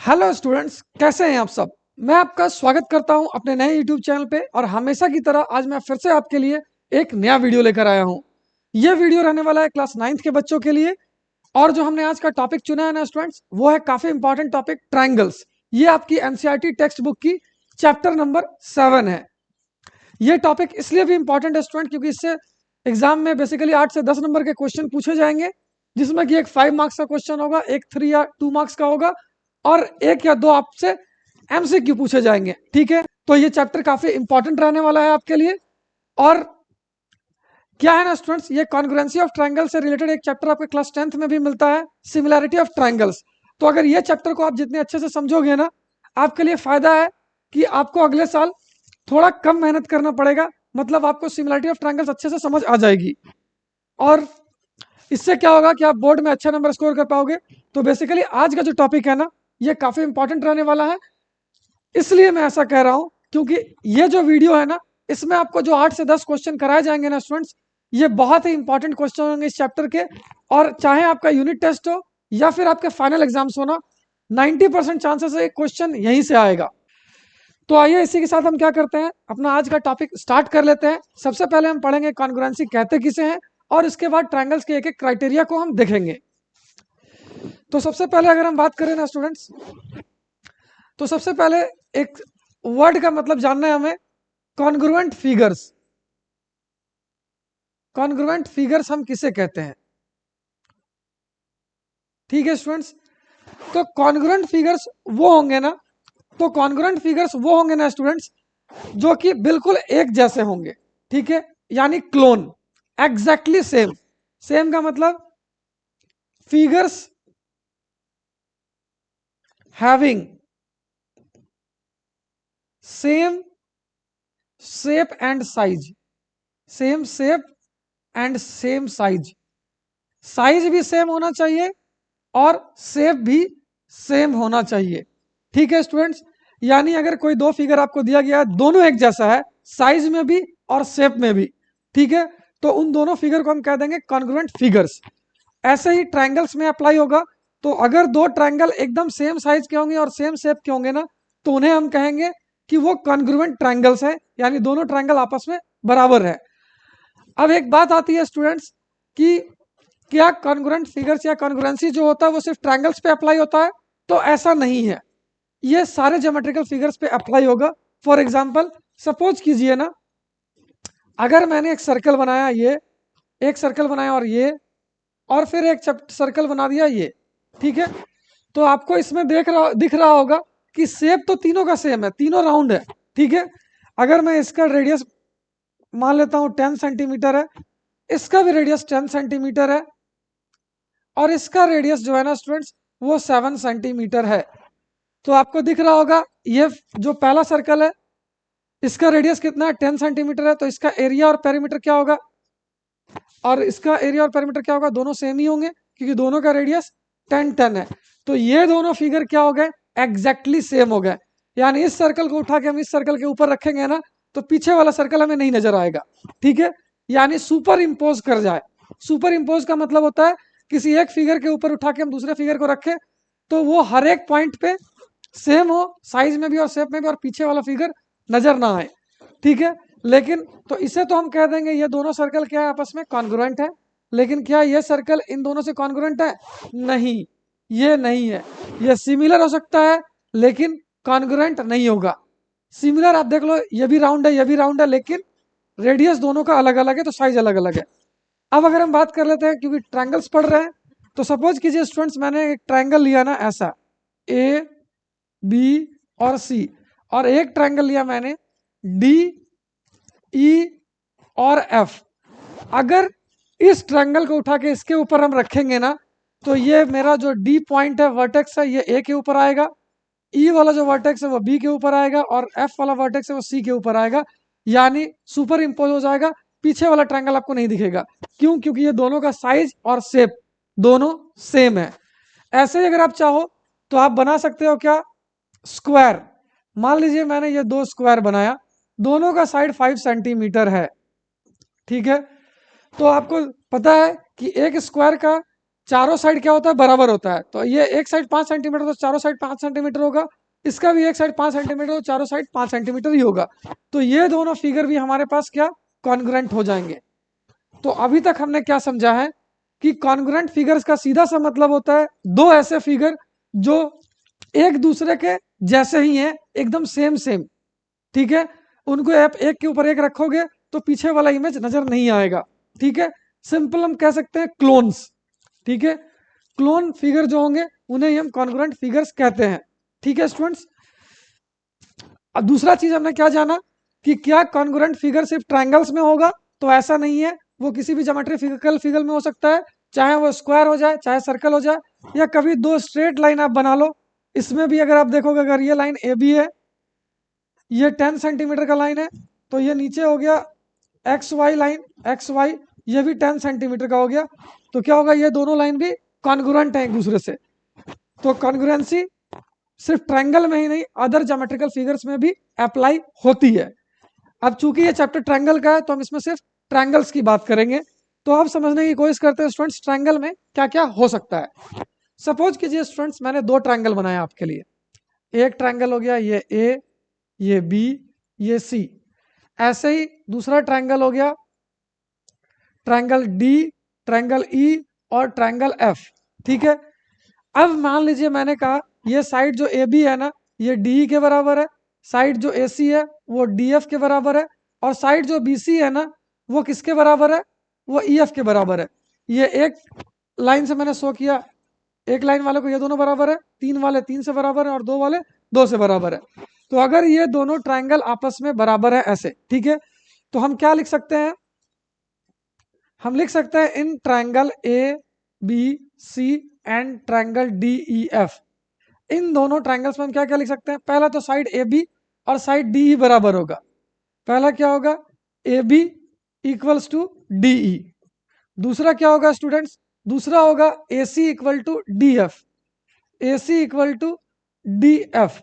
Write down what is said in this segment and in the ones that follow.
Hello students, कैसे हैं आप सब। मैं आपका स्वागत करता हूं अपने नए यूट्यूब चैनल पे। और हमेशा की तरह आज मैं फिर से आपके लिए एक नया वीडियो लेकर आया हूं। यह वीडियो रहने वाला है क्लास 9th के बच्चों के लिए। और जो हमने आज का टॉपिक चुना है ना स्टूडेंट्स, वो है काफी इंपॉर्टेंट टॉपिक, ट्रायंगल्स। ये आपकी एनसीईआरटी टेक्स्ट बुक की चैप्टर नंबर 7 है। ये टॉपिक इसलिए भी इंपॉर्टेंट है स्टूडेंट, क्योंकि इससे एग्जाम में बेसिकली 8 से 10 नंबर के क्वेश्चन पूछे जाएंगे, जिसमें कि एक 5 मार्क्स का क्वेश्चन होगा, एक 3 या 2 मार्क्स का होगा, और एक या दो आपसे एमसीक्यू पूछे जाएंगे। ठीक है, तो ये चैप्टर काफी इंपॉर्टेंट रहने वाला है आपके लिए। और क्या है ना स्टूडेंट्स, ये कॉन्ग्रुएंसी ऑफ ट्रायंगल से रिलेटेड एक चैप्टर आपके क्लास 10th में भी मिलता है, सिमिलैरिटी ऑफ ट्रायंगल्स। तो अगर ये चैप्टर को आप जितने अच्छे से समझोगे ना, आपके लिए फायदा है कि आपको अगले साल थोड़ा कम मेहनत करना पड़ेगा। मतलब आपको सिमिलैरिटी ऑफ ट्रायंगल्स अच्छे से समझ आ जाएगी, और इससे क्या होगा कि आप बोर्ड में अच्छा नंबर स्कोर कर पाओगे। तो बेसिकली आज का जो टॉपिक है ना, ये काफी इंपॉर्टेंट रहने वाला है। इसलिए मैं ऐसा कह रहा हूं क्योंकि ये जो वीडियो है ना, इसमें आपको जो 8 से 10 क्वेश्चन कराए जाएंगे ना स्टूडेंट्स, ये बहुत ही इंपॉर्टेंट क्वेश्चन होंगे इस चैप्टर के। और चाहे आपका यूनिट टेस्ट हो या फिर आपके फाइनल एग्जाम्स हो ना, 90% चांसेस है क्वेश्चन यहीं से आएगा। तो आइए इसी के साथ हम क्या करते हैं, अपना आज का टॉपिक स्टार्ट कर लेते हैं। सबसे पहले हम पढ़ेंगे कॉन्ग्रुएंसी कहते किसे हैं, और इसके बाद ट्रायंगल्स के एक एक क्राइटेरिया को हम देखेंगे। तो सबसे पहले अगर हम बात करें ना स्टूडेंट्स, तो सबसे पहले एक वर्ड का मतलब जानना है हमें, कॉन्ग्रुएंट फिगर्स। कॉन्ग्रुएंट फिगर्स हम किसे कहते हैं। ठीक है स्टूडेंट्स, तो कॉन्ग्रुएंट फिगर्स वो होंगे ना, तो कॉन्ग्रुएंट फिगर्स वो होंगे ना स्टूडेंट्स, जो कि बिल्कुल एक जैसे होंगे। ठीक है, यानी क्लोन, एग्जैक्टली सेम। सेम का मतलब figures having same shape and size. Same shape and same size. Size भी सेम होना चाहिए और शेप भी सेम होना चाहिए। ठीक है स्टूडेंट्स, यानी अगर कोई दो फिगर आपको दिया गया है, दोनों एक जैसा है, साइज में भी और शेप में भी, ठीक है, तो उन दोनों फिगर को हम कह देंगे कॉन्ग्रुएंट फिगर्स। ऐसे ही ट्रायंगल्स में अप्लाई होगा। तो अगर दो ट्रायंगल एकदम सेम साइज के होंगे और सेम शेप के होंगे ना, तो उन्हें हम कहेंगे कि वो कॉन्ग्रुएंट ट्रायंगल्स है, यानी दोनों ट्रायंगल आपस में बराबर है। अब एक बात आती है स्टूडेंट्स कि क्या कॉन्ग्रुएंट फिगर्स या कॉन्ग्रुएंसी जो होता है वो सिर्फ ट्रायंगल्स पे अप्लाई होता है, तो ऐसा नहीं है। ये सारे ज्योमेट्रिकल फिगर्स पे अप्लाई होगा। फॉर एग्जांपल सपोज कीजिए ना, अगर मैंने एक सर्कल बनाया, ये एक सर्कल बनाया और ये, और फिर एक सर्कल बना दिया ये। ठीक है, तो आपको इसमें दिख रहा होगा कि शेप तो तीनों का सेम है, तीनों राउंड है। ठीक है, अगर मैं इसका रेडियस मान लेता हूं 10 सेंटीमीटर है, इसका भी रेडियस 10 सेंटीमीटर है, और इसका रेडियस जो है ना स्टूडेंट्स, वो 7 सेंटीमीटर है। तो आपको दिख रहा होगा ये जो पहला सर्कल है, इसका रेडियस कितना है, 10 सेंटीमीटर है, तो इसका एरिया और पेरीमीटर क्या होगा, और इसका एरिया और पेरीमीटर क्या होगा, दोनों सेम ही होंगे, क्योंकि दोनों का रेडियस 10 है। तो ये दोनों फिगर क्या हो गए, एग्जैक्टली सेम हो गए। यानी इस सर्कल को उठा के हम इस सर्कल के ऊपर रखेंगे ना, तो पीछे वाला सर्कल हमें नहीं नजर आएगा। ठीक है, यानी सुपर इम्पोज कर जाए। सुपर इम्पोज का मतलब होता है किसी एक फिगर के ऊपर उठा के हम दूसरे फिगर को रखें, तो वो हर एक पॉइंट पे सेम हो, साइज में भी और शेप में भी, और पीछे वाला फिगर नजर ना आए। ठीक है, लेकिन तो इसे तो हम कह देंगे ये दोनों सर्कल क्या है, आपस में कॉन्ग्रुएंट है। लेकिन क्या ये सर्कल इन दोनों से कॉन्ग्रुएंट है, नहीं, ये नहीं है। ये सिमिलर हो सकता है लेकिन कॉन्ग्रुएंट नहीं होगा। सिमिलर आप देख लो, ये भी राउंड है, ये भी राउंड है, लेकिन रेडियस दोनों का अलग अलग है, तो साइज अलग अलग है। अब अगर हम बात कर लेते हैं, क्योंकि ट्रायंगल्स पढ़ रहे हैं, तो सपोज कीजिए स्टूडेंट्स, मैंने एक ट्रायंगल लिया ना ऐसा, ए बी और सी, और एक ट्रायंगल लिया मैंने डी ई और एफ। अगर इस ट्रायंगल को उठा के इसके ऊपर हम रखेंगे ना, तो ये मेरा जो डी पॉइंट है, वर्टेक्स है, ये ए के ऊपर आएगा, ई वाला जो वर्टेक्स है वो बी के ऊपर आएगा, और एफ वाला वर्टेक्स है वो सी के ऊपर आएगा। यानी सुपर इम्पोज हो जाएगा, पीछे वाला ट्रायंगल आपको नहीं दिखेगा। क्यों, क्योंकि ये दोनों का साइज और शेप दोनों सेम है। ऐसे ही अगर आप चाहो तो आप बना सकते हो क्या, स्क्वायर। मान लीजिए मैंने ये दो स्क्वायर बनाया, दोनों का साइड 5 सेंटीमीटर है। ठीक है, तो आपको पता है कि एक स्क्वायर का चारों साइड क्या होता है, बराबर होता है। तो ये एक साइड 5 सेंटीमीटर, तो चारों साइड 5 सेंटीमीटर होगा। इसका भी एक साइड 5 सेंटीमीटर, तो चारों साइड 5 सेंटीमीटर ही होगा। तो ये दोनों फिगर भी हमारे पास क्या, कॉन्ग्रुएंट हो जाएंगे। तो अभी तक हमने क्या समझा है कि कॉन्ग्रुएंट फिगर्स का सीधा सा मतलब होता है दो ऐसे फिगर जो एक दूसरे के जैसे ही हैं, एकदम सेम सेम, ठीक है। उनको आप एक के ऊपर एक रखोगे तो पीछे वाला इमेज नजर नहीं आएगा, ठीक है। सिंपल हम कह सकते हैं क्लोन्स, ठीक है। क्लोन फिगर जो होंगे उन्हें ही हम कॉन्ग्रुएंट फिगर्स कहते हैं, ठीक है स्टूडेंट्स। अब दूसरा चीज हमने क्या जाना कि क्या कॉन्ग्रुएंट फिगर सिर्फ ट्रायंगल्स में होगा, तो ऐसा नहीं है। वो किसी भी ज्योमेट्रिकल फिगर में हो सकता है, चाहे वो स्क्वायर हो जाए, चाहे सर्कल हो जाए, या कभी दो स्ट्रेट लाइन आप बना लो। इसमें भी अगर आप देखोगे, अगर ये लाइन ए बी है, ये 10 सेंटीमीटर का लाइन है, तो ये नीचे हो गया X Y line, X Y, ये भी 10 सेंटीमीटर का हो गया। तो क्या होगा, ये दोनों लाइन भी कॉन्ग्रुएंट है एक दूसरे से। तो कॉन्ग्रुएंसी सिर्फ ट्रायंगल में ही नहीं, अदर ज्योमेट्रिकल फिगर्स में भी अप्लाई होती है। अब चूंकि ये चैप्टर ट्रायंगल का है, तो हम इसमें सिर्फ ट्रायंगल्स की बात करेंगे। तो आप समझने की कोशिश करते हैं स्टूडेंट्स, ट्रायंगल में क्या क्या हो सकता है। सपोज कीजिए स्टूडेंट्स, मैंने दो ट्रायंगल बनाया आपके लिए। एक ट्रायंगल हो गया ये ए, ये बी, ये सी। ऐसे ही दूसरा ट्रायंगल हो गया ट्रायंगल डी, ट्रायंगल ई और ट्रायंगल एफ, ठीक है। अब मान लीजिए मैंने कहा ये साइड जो ए बी है ना, ये डी के बराबर है। साइड जो ए सी है वो डी एफ के बराबर है। और साइड जो बी सी है ना, वो किसके बराबर है, वो ई एफ के बराबर है। ये एक लाइन से मैंने शो किया, एक लाइन वाले को ये दोनों बराबर है, तीन वाले तीन से बराबर है, और दो वाले दो से बराबर है। तो अगर ये दोनों ट्रायंगल आपस में बराबर है ऐसे, ठीक है, तो हम क्या लिख सकते हैं, हम लिख सकते हैं in triangle A B C and triangle D E F, इन दोनों ट्रायंगल्स में हम क्या क्या लिख सकते हैं। पहला तो साइड ए बी और साइड डी ई बराबर होगा। पहला क्या होगा, A B equals to D E. दूसरा क्या होगा स्टूडेंट्स, दूसरा होगा A C equal to D F, A C equal to D F.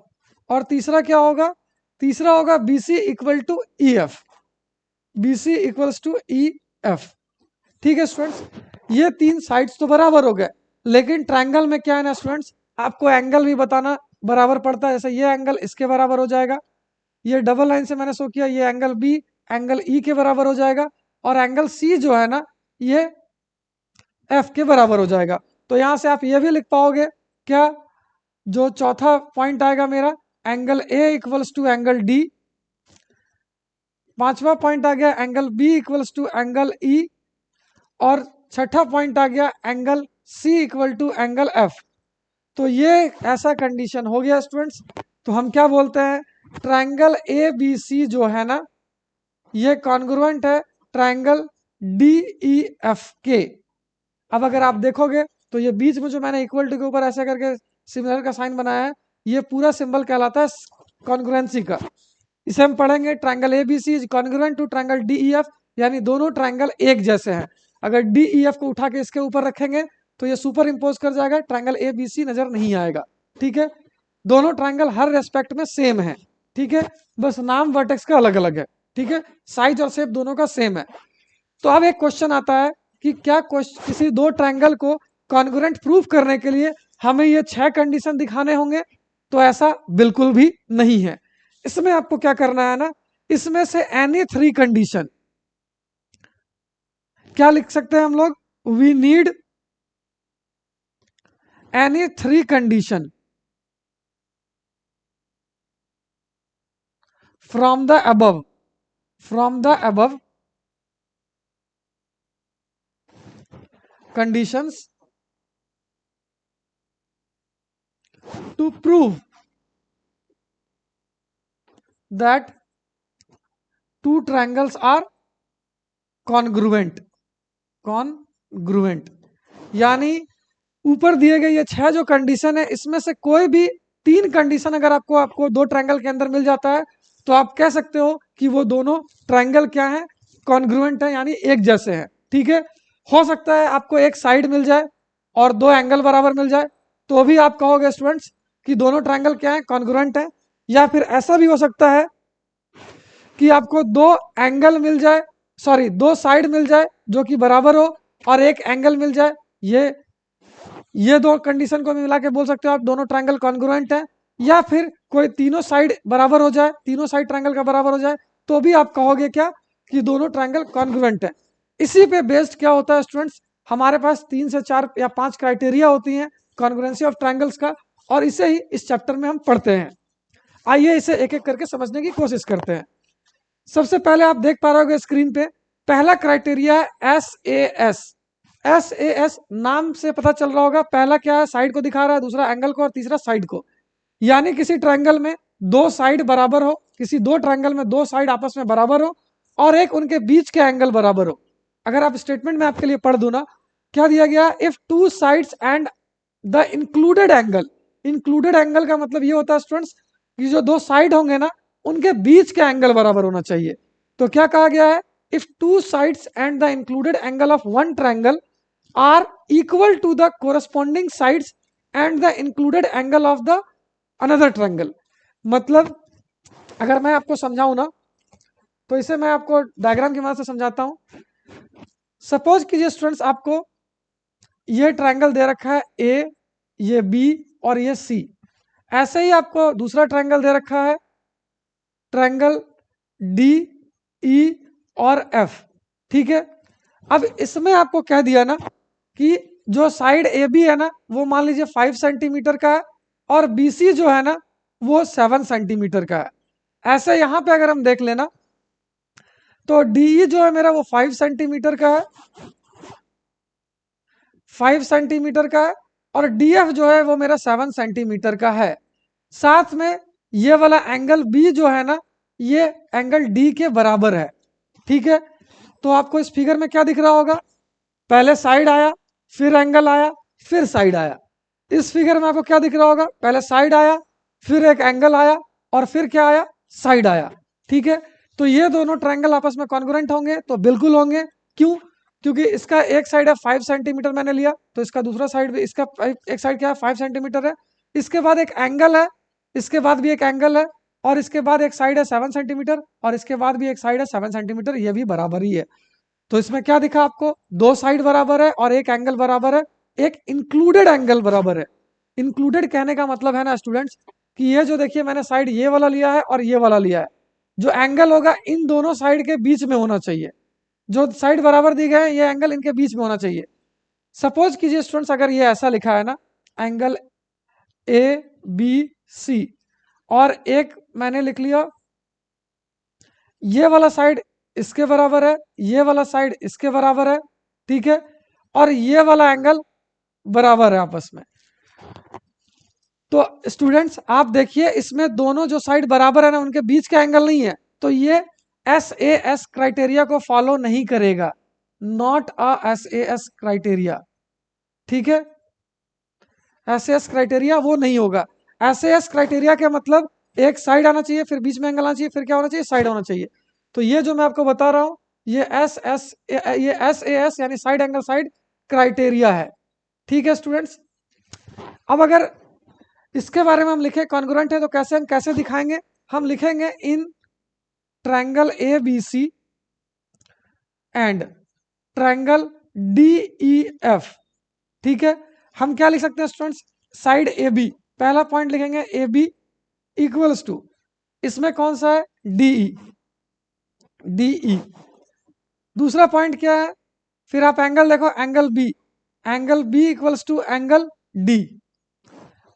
और तीसरा क्या होगा, तीसरा होगा B C equal to E F, B C equals to E F, ठीक है स्टूडेंट्स। ये तीन साइड्स तो बराबर हो गए, लेकिन ट्रायंगल में क्या है ना स्टूडेंट्स, आपको एंगल भी बताना बराबर पड़ता है। जैसे ये एंगल इसके बराबर हो जाएगा, ये डबल लाइन से मैंने शो किया, ये एंगल बी एंगल ई के बराबर हो जाएगा, और एंगल सी जो है ना, ये एफ के बराबर हो जाएगा। तो यहां से आप ये भी लिख पाओगे क्या, जो चौथा पॉइंट आएगा मेरा, angle A equals to angle D. पांचवा पॉइंट आ गया angle B equals to angle E. और छठा पॉइंट आ गया angle C equal to angle F. तो ये ऐसा कंडीशन हो गया स्टूडेंट्स। तो हम क्या बोलते हैं, ट्रायंगल ए बी सी जो है ना, ये कॉन्ग्रुएंट है ट्रायंगल डी ई एफ के। अब अगर आप देखोगे तो ये बीच में जो मैंने इक्वल टू के ऊपर ऐसा करके सिमिलर का साइन बनाया है, ये पूरा सिंबल कहलाता है कॉन्ग्रुएंसी का। इसे हम पढ़ेंगे, triangle A B C is congruent to triangle D E F, यानी दोनों ट्रायंगल एक जैसे हैं। अगर डी ई एफ को उठा के इसके ऊपर रखेंगे तो ये सुपर इम्पोज कर जाएगा, ट्रायंगल ए बी सी नजर नहीं आएगा, ठीक है। दोनों ट्रायंगल हर रेस्पेक्ट में सेम है, ठीक है, बस नाम वर्टेक्स का अलग अलग है, ठीक है। साइज और शेप दोनों का सेम है। तो अब एक क्वेश्चन आता है कि क्या किसी दो ट्रायंगल को कॉन्ग्रुएंट प्रूफ करने के लिए हमें ये 6 कंडीशन दिखाने होंगे, तो ऐसा बिल्कुल भी नहीं है। इसमें आपको क्या करना है ना, इसमें से एनी 3 कंडीशन, क्या लिख सकते हैं हम लोग, we need any 3 condition from the above, from the above conditions to prove that two triangles are congruent, congruent यानी ऊपर दिए गए ये 6 जो कंडीशन है, इसमें से कोई भी 3 कंडीशन अगर आपको दो ट्रायंगल के अंदर मिल जाता है, तो आप कह सकते हो कि वो दोनों ट्रायंगल क्या है, कॉन्ग्रुएंट है, यानी एक जैसे हैं, ठीक है। हो सकता है आपको एक साइड मिल जाए और दो एंगल बराबर मिल जाए, तो भी आप कहोगे स्टूडेंट्स कि दोनों ट्रायंगल क्या है, कॉन्ग्रुएंट है। या फिर ऐसा भी हो सकता है कि आपको दो एंगल मिल जाए, सॉरी दो साइड मिल जाए जो कि बराबर हो, और एक एंगल मिल जाए, ये ये दो कंडीशन को मिला के बोल सकते हो आप दोनों ट्रायंगल कॉन्ग्रुएंट है, या फिर कोई तीनों साइड बराबर हो जाए, तीनों साइड ट्रायंगल का बराबर हो जाए, तो भी आप कहोगे क्या कि दोनों ट्रायंगल कॉन्ग्रुएंट है। इसी पे बेस्ड क्या होता है स्टूडेंट्स, हमारे पास 3 से 4 या 5 क्राइटेरिया होती हैं कॉन्ग्रुएंसी ऑफ ट्रायंगल्स का, और इसे ही इस चैप्टर में हम पढ़ते हैं। आइए इसे एक एक करके समझने की कोशिश करते हैं। सबसे पहले आप देख पा रहे होगे स्क्रीन पे, पहला क्राइटेरिया है SAS। SAS नाम से पता चल रहा होगा, पहला क्या है, साइड को दिखा रहा है, दूसरा एंगल को और तीसरा साइड को। यानी किसी ट्रायंगल में दो साइड बराबर हो, किसी दो ट्रायंगल में दो साइड आपस में बराबर हो और एक उनके बीच के एंगल बराबर हो। अगर आप स्टेटमेंट में आपके लिए पढ़ दू ना, क्या दिया गया, if two sides and the included angle. Included angle का मतलब ये होता है स्टूडेंट्स कि जो दो साइड होंगे ना उनके बीच का एंगल बराबर होना चाहिए। तो क्या कहा गया है, if two sides and the included angle of one triangle are equal to the corresponding sides and the included angle of the another triangle. मतलब अगर मैं आपको समझाऊं ना, तो इसे मैं आपको डायग्राम की मदद से समझाता हूं। सपोज कीजिए स्टूडेंट्स, आपको ये ट्रायंगल दे रखा है ए, ये बी और ये सी। ऐसे ही आपको दूसरा ट्रायंगल दे रखा है, ट्रायंगल डी, ई और एफ। ठीक है, अब इसमें आपको कह दिया ना कि जो साइड ए बी है ना वो मान लीजिए 5 सेंटीमीटर का है, और बी सी जो है ना वो 7 सेंटीमीटर का है। ऐसे यहां पे अगर हम देख लेना, तो डी जो है मेरा वो 5 सेंटीमीटर का है, 5 सेंटीमीटर का है, और डी एफ जो है वो मेरा 7 सेंटीमीटर का है। साथ में ये वाला एंगल बी जो है ना, ये एंगल डी के बराबर है। ठीक है, तो आपको इस फिगर में क्या दिख रहा होगा, पहले साइड आया, फिर एंगल आया, फिर साइड आया। इस फिगर में आपको क्या दिख रहा होगा, पहले साइड आया, फिर एक एंगल आया, और फिर क्या आया, साइड आया। ठीक है, तो ये दोनों ट्रायंगल आपस में कॉन्ग्रुएंट होंगे, तो बिल्कुल होंगे। क्यों, क्योंकि इसका एक साइड है 5 सेंटीमीटर मैंने लिया, तो इसका दूसरा साइड भी, इसका एक साइड क्या है 5 सेंटीमीटर है, इसके बाद एक एंगल है, इसके बाद भी एक एंगल है, और इसके बाद एक साइड है 7 सेंटीमीटर, और इसके बाद भी एक साइड है 7 सेंटीमीटर, ये भी बराबर ही है। तो इसमें क्या दिखा आपको, दो साइड बराबर है और एक एंगल बराबर है, एक इंक्लूडेड एंगल बराबर है। इंक्लूडेड कहने का मतलब है ना स्टूडेंट्स कि ये जो देखिए मैंने साइड ये वाला लिया है और ये वाला लिया है, जो एंगल होगा इन दोनों साइड के बीच में होना चाहिए। जो साइड बराबर दी गए हैं ये एंगल इनके बीच में होना चाहिए। सपोज कीजिए स्टूडेंट्स, अगर ये ऐसा लिखा है ना, एंगल ए बी सी, और एक मैंने लिख लिया ये वाला साइड इसके बराबर है, ये वाला साइड इसके बराबर है। ठीक है, और ये वाला एंगल बराबर है आपस में। तो स्टूडेंट्स आप देखिए, इसमें दोनों जो साइड बराबर है ना उनके बीच का एंगल नहीं है, तो ये SAS क्राइटेरिया को फॉलो नहीं करेगा, नॉट अ SAS क्राइटेरिया। ठीक है, SAS क्राइटेरिया वो नहीं होगा। SAS क्राइटेरिया का मतलब एक साइड आना चाहिए, फिर बीच में एंगल आना चाहिए, फिर क्या होना चाहिए, साइड होना चाहिए। तो ये जो मैं आपको बता रहा हूं, ये SAS यानी साइड एंगल साइड क्राइटेरिया है। ठीक है स्टूडेंट्स, अब अगर इसके बारे में हम लिखे कॉन्ग्रुएंट है तो कैसे, हम कैसे दिखाएंगे, हम लिखेंगे in triangle ABC and triangle DEF। ठीक है, हम क्या लिख सकते हैं स्टूडेंट्स, साइड AB, पहला पॉइंट लिखेंगे AB इक्वल्स टू, इसमें कौन सा है, DE। दूसरा पॉइंट क्या है, फिर आप एंगल देखो, angle B equals to angle D।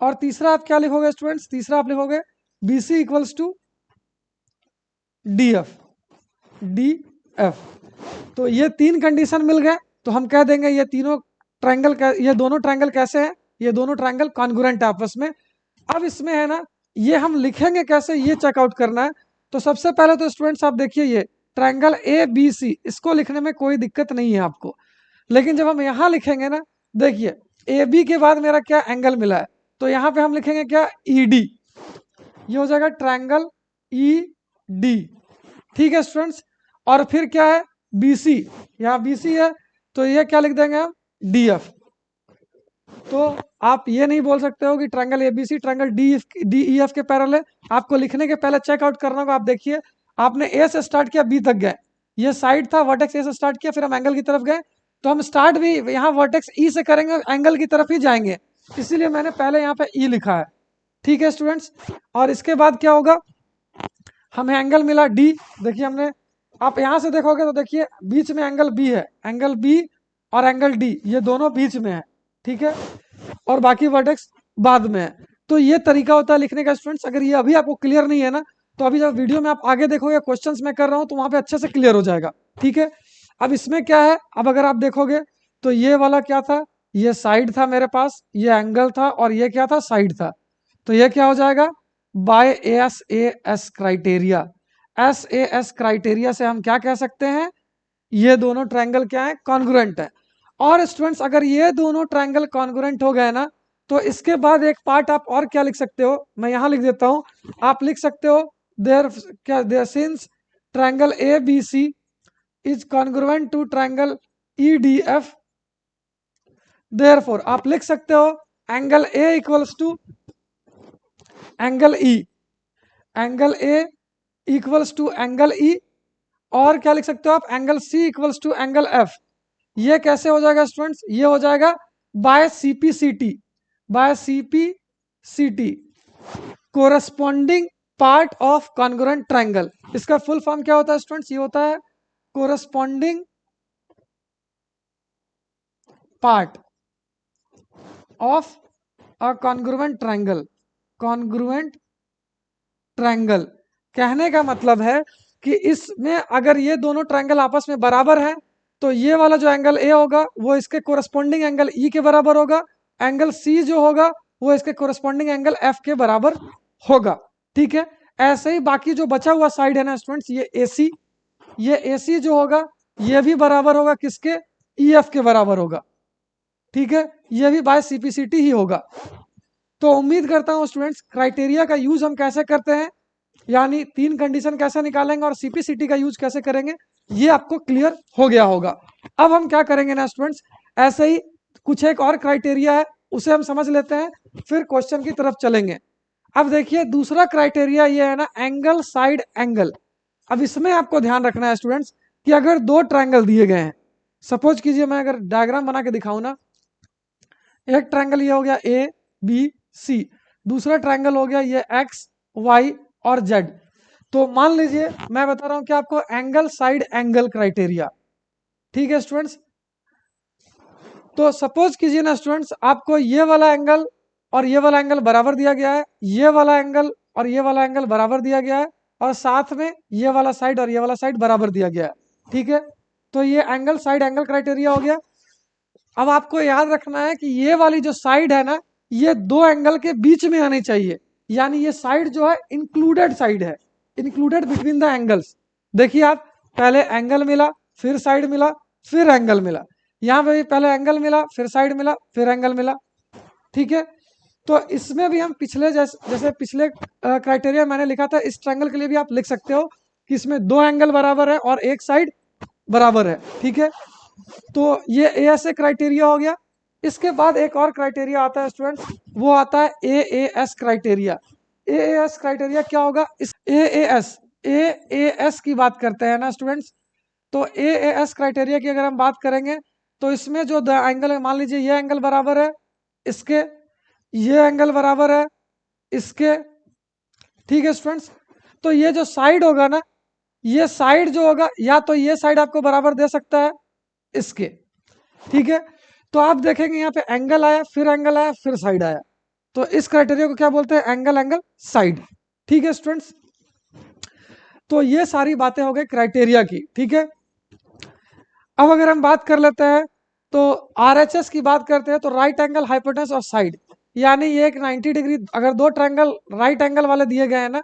और तीसरा आप क्या लिखोगे स्टूडेंट्स, तीसरा आप लिखोगे BC इक्वल्स टू DF। तो ये तीन कंडीशन मिल गए, तो हम कह देंगे ये तीनों ट्रायंगल, ये दोनों ट्रायंगल कैसे हैं, ये दोनों ट्रायंगल कॉन्ग्रुएंट है आपस में। अब इसमें है ना, ये हम लिखेंगे कैसे, ये चेकआउट करना है। तो सबसे पहले तो स्टूडेंट्स आप देखिए, ये ट्रायंगल ABC, इसको लिखने में कोई दिक्कत नहीं है आपको, लेकिन जब हम यहाँ लिखेंगे ना, देखिए AB के बाद मेरा क्या एंगल मिला है, तो यहाँ पे हम लिखेंगे क्या, ED। ये हो जाएगा ट्रायंगल ED। ठीक है स्टूडेंट्स, और फिर क्या है, BC, यहाँ BC है, तो ये क्या लिख देंगे हम, DF। तो आप ये नहीं बोल सकते हो कि ट्रायंगल ABC ट्रायंगल DEF के पैरेलल है। आपको लिखने के पहले चेकआउट करना होगा। आप देखिए, आपने A से स्टार्ट किया, B तक गए, ये साइड था, वर्टेक्स A से स्टार्ट किया, फिर हम एंगल की तरफ गए, तो हम स्टार्ट भी यहाँ वर्टेक्स ई से करेंगे, एंगल की तरफ ही जाएंगे, इसीलिए मैंने पहले यहाँ पे ई लिखा है। ठीक है स्टूडेंट्स, और इसके बाद क्या होगा, हमें एंगल मिला डी। देखिए हमने, आप यहां से देखोगे तो देखिए बीच में एंगल बी है, एंगल बी और एंगल डी ये दोनों बीच में है। ठीक है, और बाकी वर्टेक्स बाद में है। तो ये तरीका होता है लिखने का स्टूडेंट्स। अगर ये अभी आपको क्लियर नहीं है ना, तो अभी जब वीडियो में आप आगे देखोगे, क्वेश्चंस मैं कर रहा हूं, तो वहां पे अच्छे से क्लियर हो जाएगा। ठीक है, अब इसमें क्या है, अब अगर आप देखोगे तो ये वाला क्या था, ये साइड था मेरे पास, ये एंगल था, और ये क्या था, साइड था। तो ये क्या हो जाएगा, by S A S criteria. S A S criteria से हम क्या कह सकते हैं, ये दोनों ट्रायंगल क्या है, कॉन्ग्रुएंट है। और स्टूडेंट्स अगर ये दोनों ट्रायंगल कॉन्ग्रुएंट हो गए ना, तो इसके बाद एक पार्ट आप और क्या लिख सकते हो, मैं यहां लिख देता हूं, आप लिख सकते हो देयर क्या, there since triangle A B C is congruent to triangle E D F, therefore आप लिख सकते हो angle A equals to angle E, angle A equals to angle E, और क्या लिख सकते हो आप, angle C equals to angle F. ये कैसे हो जाएगा स्टूडेंट्स, ये हो जाएगा by CPCT, by CPCT, corresponding part of congruent triangle. इसका फुल फॉर्म क्या होता है स्टूडेंट्स, ये होता है corresponding part of a congruent triangle. Congruent triangle कहने का मतलब है कि इसमें अगर ये दोनों ट्रायंगल आपस में बराबर हैं, तो ये वाला जो एंगल ए होगा वो इसके कोरस्पॉन्डिंग एंगल ई के बराबर होगा, एंगल सी जो होगा वो इसके कोरस्पॉन्डिंग एंगल एफ के बराबर होगा। ठीक है, ऐसे ही बाकी जो बचा हुआ साइड है ना स्टूडेंट्स, ये एसी, ये एसी जो होगा ये भी बराबर होगा किसके, ई एफ के बराबर होगा। ठीक है, ये भी बाय सीपीसीटी ही होगा। तो उम्मीद करता हूं स्टूडेंट्स क्राइटेरिया का यूज हम कैसे करते हैं, यानी तीन कंडीशन कैसे निकालेंगे और सीपीसीटी का यूज कैसे करेंगे, ये आपको क्लियर हो गया होगा। अब हम क्या करेंगे ना स्टूडेंट्स, ऐसे ही कुछ एक और क्राइटेरिया है उसे हम समझ लेते हैं, फिर क्वेश्चन की तरफ चलेंगे। अब देखिए दूसरा क्राइटेरिया ये है ना, एंगल साइड एंगल। अब इसमें आपको ध्यान रखना है स्टूडेंट्स कि अगर दो ट्रायंगल दिए गए हैं, सपोज कीजिए मैं अगर डायग्राम बना के दिखाऊं ना, एक ट्रायंगल ये हो गया ए बी सी, दूसरा ट्रायंगल हो गया ये एक्स वाई और जेड। तो मान लीजिए मैं बता रहा हूं कि आपको एंगल साइड एंगल क्राइटेरिया। ठीक है स्टूडेंट्स, तो सपोज कीजिए ना स्टूडेंट्स, आपको ये वाला एंगल और ये वाला एंगल बराबर दिया गया है, ये वाला एंगल और ये वाला एंगल बराबर दिया गया है, और साथ में ये वाला साइड और ये वाला साइड बराबर दिया गया है। ठीक है, तो ये एंगल साइड एंगल क्राइटेरिया हो गया। अब आपको याद रखना है कि ये वाली जो साइड है ना, ये दो एंगल के बीच में आनी चाहिए, यानी ये साइड जो है इंक्लूडेड साइड है, इंक्लूडेड बिटवीन द एंगल्स। देखिए आप, पहले एंगल मिला, फिर साइड मिला, फिर एंगल मिला, यहाँ पे भी पहले एंगल मिला, फिर साइड मिला, फिर एंगल मिला। ठीक है, तो इसमें भी हम पिछले जैसे पिछले क्राइटेरिया मैंने लिखा था, इस ट्रायंगल के लिए भी आप लिख सकते हो कि इसमें दो एंगल बराबर है और एक साइड बराबर है। ठीक है, तो ये ए एस ए क्राइटेरिया हो गया। इसके बाद एक और क्राइटेरिया आता है स्टूडेंट्स, वो आता है A S criteria. A S criteria क्या होगा, इस ए एस की बात करते हैं ना स्टूडेंट्स, तो ए एस क्राइटेरिया की अगर हम बात करेंगे, तो इसमें जो एंगल है, मान लीजिए ये एंगल बराबर है इसके, ये एंगल बराबर है इसके। ठीक है स्टूडेंट्स, तो ये जो साइड होगा ना, ये साइड जो होगा, या तो ये साइड आपको बराबर दे सकता है इसके। ठीक है, तो आप देखेंगे यहाँ पे एंगल आया, फिर एंगल आया, फिर साइड आया, तो इस क्राइटेरिया को क्या बोलते हैं, एंगल एंगल साइड। ठीक है स्टूडेंट्स, तो ये सारी बातें हो गई क्राइटेरिया की। ठीक है, अब अगर हम बात कर लेते हैं तो आरएचएस की बात करते हैं, तो राइट एंगल हाइपोटेनस और साइड, यानी ये एक 90 डिग्री, अगर दो ट्रायंगल राइट एंगल वाले दिए गए हैं ना,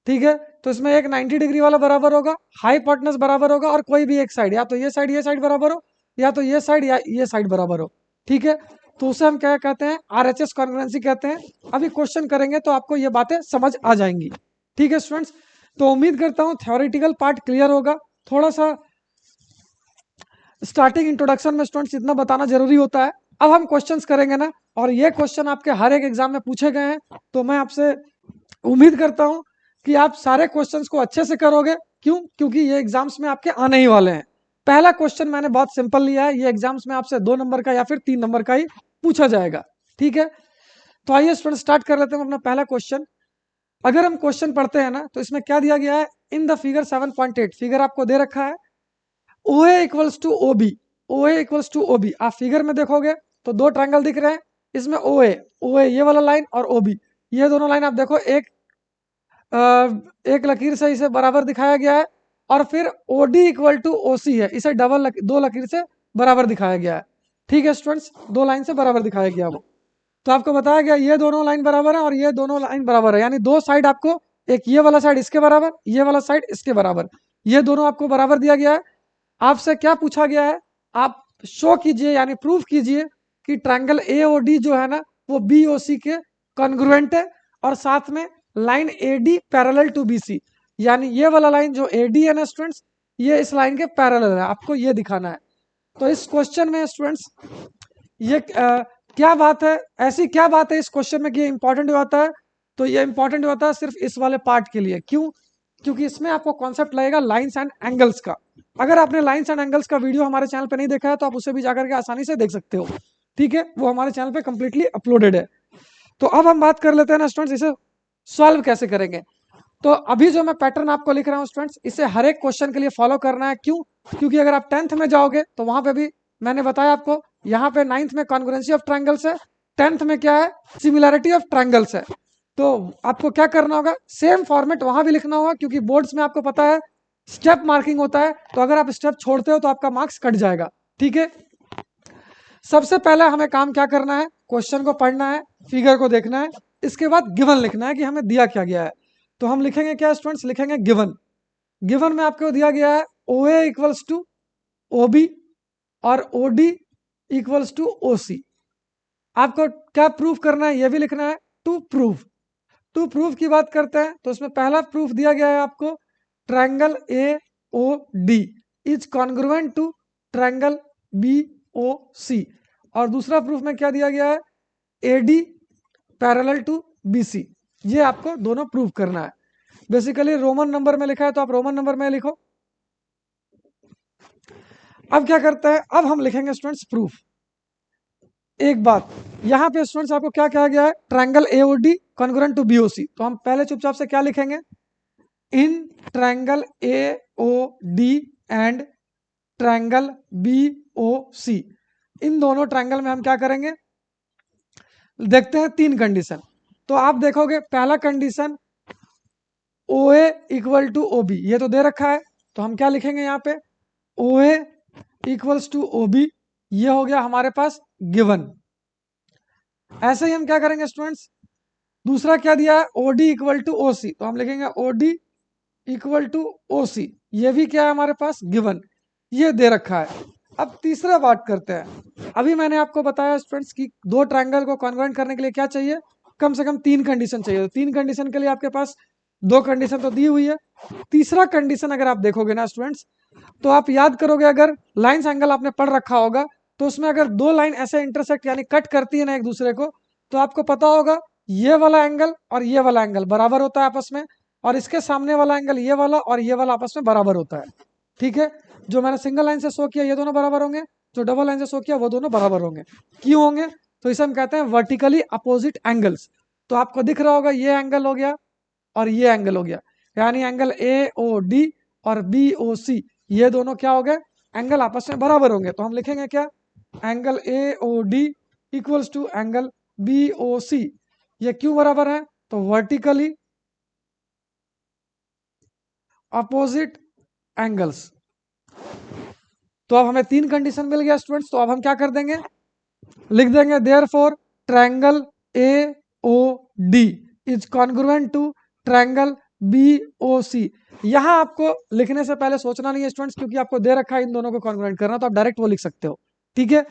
ठीक है, तो इसमें एक 90 डिग्री वाला बराबर होगा, हाइपोटेनस बराबर होगा, और कोई भी एक साइड, या तो ये साइड बराबर हो, या तो ये साइड या ये साइड बराबर हो। ठीक है, तो उसे हम क्या कहते हैं, आरएचएस कॉन्ग्रुएंसी कहते हैं। अभी क्वेश्चन करेंगे तो आपको ये बातें समझ आ जाएंगी। ठीक है स्टूडेंट्स, तो उम्मीद करता हूँ थ्योरेटिकल पार्ट क्लियर होगा। थोड़ा सा स्टार्टिंग इंट्रोडक्शन में स्टूडेंट्स इतना बताना जरूरी होता है। अब हम क्वेश्चंस करेंगे ना, और ये क्वेश्चन आपके हर एक एग्जाम में पूछे गए हैं, तो मैं आपसे उम्मीद करता हूं कि आप सारे क्वेश्चंस को अच्छे से करोगे। क्यों? क्योंकि ये एग्जाम्स में आपके आने ही वाले हैं। पहला क्वेश्चन मैंने बहुत सिंपल लिया है, ये एग्जाम्स में आपसे 2 नंबर का या फिर 3 नंबर का ही पूछा जाएगा। ठीक है, तो आइए स्टूडेंट स्टार्ट कर लेते हैं अपना पहला क्वेश्चन। अगर हम क्वेश्चन पढ़ते हैं ना, तो इसमें क्या दिया गया है, इन द फिगर 7.8 फिगर आपको दे रखा है, OA equals to OB, OA equals to OB। आप फिगर में देखोगे तो दो ट्रायंगल दिख रहे हैं, इसमें OA ये वाला लाइन और OB ये दोनों लाइन आप देखो, एक लकीर से इसे बराबर दिखाया गया है, और फिर OD इक्वल टू OC है, इसे दो लकीर से बराबर दिखाया गया है। ठीक है स्टूडेंट्स, दो लाइन से बराबर दिखाया गया वो। तो आपको बताया गया ये दोनों लाइन बराबर है और ये दोनों लाइन बराबर है, यानी दो साइड आपको, एक ये वाला साइड इसके बराबर, ये वाला साइड इसके बराबर, ये दोनों आपको बराबर दिया गया है। आपसे क्या पूछा गया है, आप शो कीजिए यानी प्रूफ कीजिए कि ट्रायंगल AOD जो है ना वो BOC के कॉन्ग्रुएंट है, और साथ में line AD parallel to BC, यानी ये वाला लाइन जो AD है ना स्टूडेंट्स, ये इस लाइन के पैरेलल है, आपको ये दिखाना है। तो इस क्वेश्चन में स्टूडेंट्स ये क्या बात है, ऐसी क्या बात है इस क्वेश्चन में कि ये इंपॉर्टेंट होता है, तो ये इंपॉर्टेंट होता है सिर्फ इस वाले पार्ट के लिए। क्यों? क्योंकि इसमें आपको कॉन्सेप्ट लगेगा लाइंस एंड एंगल्स का। अगर आपने लाइंस एंड एंगल्स का वीडियो हमारे चैनल पे नहीं देखा है तो आप उसे भी जाकर के आसानी से देख सकते हो। ठीक है, वो हमारे चैनल पे कंप्लीटली अपलोडेड है। तो अब हम बात कर लेते हैं ना स्टूडेंट्स, इसे सॉल्व कैसे करेंगे। तो अभी जो मैं पैटर्न आपको लिख रहा हूँ स्टूडेंट्स, इसे हर एक क्वेश्चन के लिए फॉलो करना है। क्यों? क्योंकि अगर आप 10th में जाओगे तो वहां पे भी मैंने बताया आपको, यहाँ पे 9th में कॉन्ग्रुएंसी ऑफ ट्रायंगल्स है, 10th में क्या है, सिमिलैरिटी ऑफ ट्रायंगल्स है। तो आपको क्या करना होगा, सेम फॉर्मेट वहां भी लिखना होगा, क्योंकि बोर्ड्स में आपको पता है स्टेप मार्किंग होता है, तो अगर आप स्टेप छोड़ते हो तो आपका मार्क्स कट जाएगा। ठीक है, सबसे पहले हमें काम क्या करना है, क्वेश्चन को पढ़ना है, फिगर को देखना है, इसके बाद गिवन लिखना है कि हमें दिया क्या गया है। तो हम लिखेंगे क्या स्टूडेंट्स, लिखेंगे गिवन। गिवन में आपको दिया गया है OA इक्वल्स टू OB और OD इक्वल्स टू OC। आपको क्या प्रूफ करना है ये भी लिखना है, टू प्रूफ। टू प्रूफ की बात करते हैं तो इसमें पहला प्रूफ दिया गया है आपको, triangle AOD is congruent to triangle BOC, और दूसरा प्रूफ में क्या दिया गया है, AD पैरेलल टू BC। ये आपको दोनों प्रूफ करना है। बेसिकली रोमन नंबर में लिखा है तो आप रोमन नंबर में लिखो। अब क्या करते हैं, अब हम लिखेंगे स्टूडेंट्स प्रूफ। एक बात यहां पे स्टूडेंट्स आपको क्या कहा गया है, triangle AOD congruent to BOC, तो हम पहले चुपचाप से क्या लिखेंगे, in triangle AOD and triangle BOC, इन दोनों ट्रायंगल में हम क्या करेंगे, देखते हैं तीन कंडीशन। तो आप देखोगे पहला condition OA equal to OB, ये तो दे रखा है, तो हम क्या लिखेंगे यहाँ पे, OA इक्वल्स टू OB, ये हो गया हमारे पास गिवन। ऐसे ही हम क्या करेंगे स्टूडेंट्स, दूसरा क्या दिया है, OD इक्वल टू OC, तो हम लिखेंगे OD इक्वल टू OC, ये भी क्या है हमारे पास, गिवन, ये दे रखा है। अब तीसरा बात करते हैं। अभी मैंने आपको बताया स्टूडेंट्स कि दो ट्रायंगल को कॉन्ग्रुएंट करने के लिए क्या चाहिए, कम से कम तीन कंडीशन चाहिए। तो तीन कंडीशन के लिए आपके पास दो कंडीशन तो दी हुई है, तीसरा कंडीशन अगर आप देखोगे ना स्टूडेंट्स, तो आप याद करोगे, अगर लाइन्स एंगल आपने पढ़ रखा होगा तो उसमें अगर दो लाइन ऐसे इंटरसेक्ट यानी कट करती है ना एक दूसरे को, तो आपको पता होगा ये वाला एंगल और ये वाला एंगल बराबर होता है आपस में, और इसके सामने वाला एंगल ये वाला और ये वाला आपस में बराबर होता है। ठीक है, जो मैंने सिंगल लाइन से शो किया ये दोनों बराबर होंगे, जो डबल लाइन से शो किया वो दोनों बराबर होंगे। क्यों होंगे, तो इसे हम कहते हैं वर्टिकली अपोजिट एंगल्स। तो आपको दिख रहा होगा ये एंगल हो गया और ये एंगल हो गया, यानी एंगल AOD और BOC ये दोनों क्या हो गए, एंगल आपस में बराबर होंगे। तो हम लिखेंगे क्या, angle AOD equals to angle BOC, ये क्यों बराबर है, तो वर्टिकली अपोजिट एंगल्स। तो अब हमें तीन कंडीशन मिल गया स्टूडेंट्स, तो अब हम क्या कर देंगे, लिख देंगे therefore triangle AOD is congruent to triangle BOC। यहां आपको लिखने से पहले सोचना नहीं है स्टूडेंट्स, क्योंकि आपको दे रखा है इन दोनों को कॉन्ग्रुएंट करना, तो आप डायरेक्ट वो लिख सकते हो। ठीक है,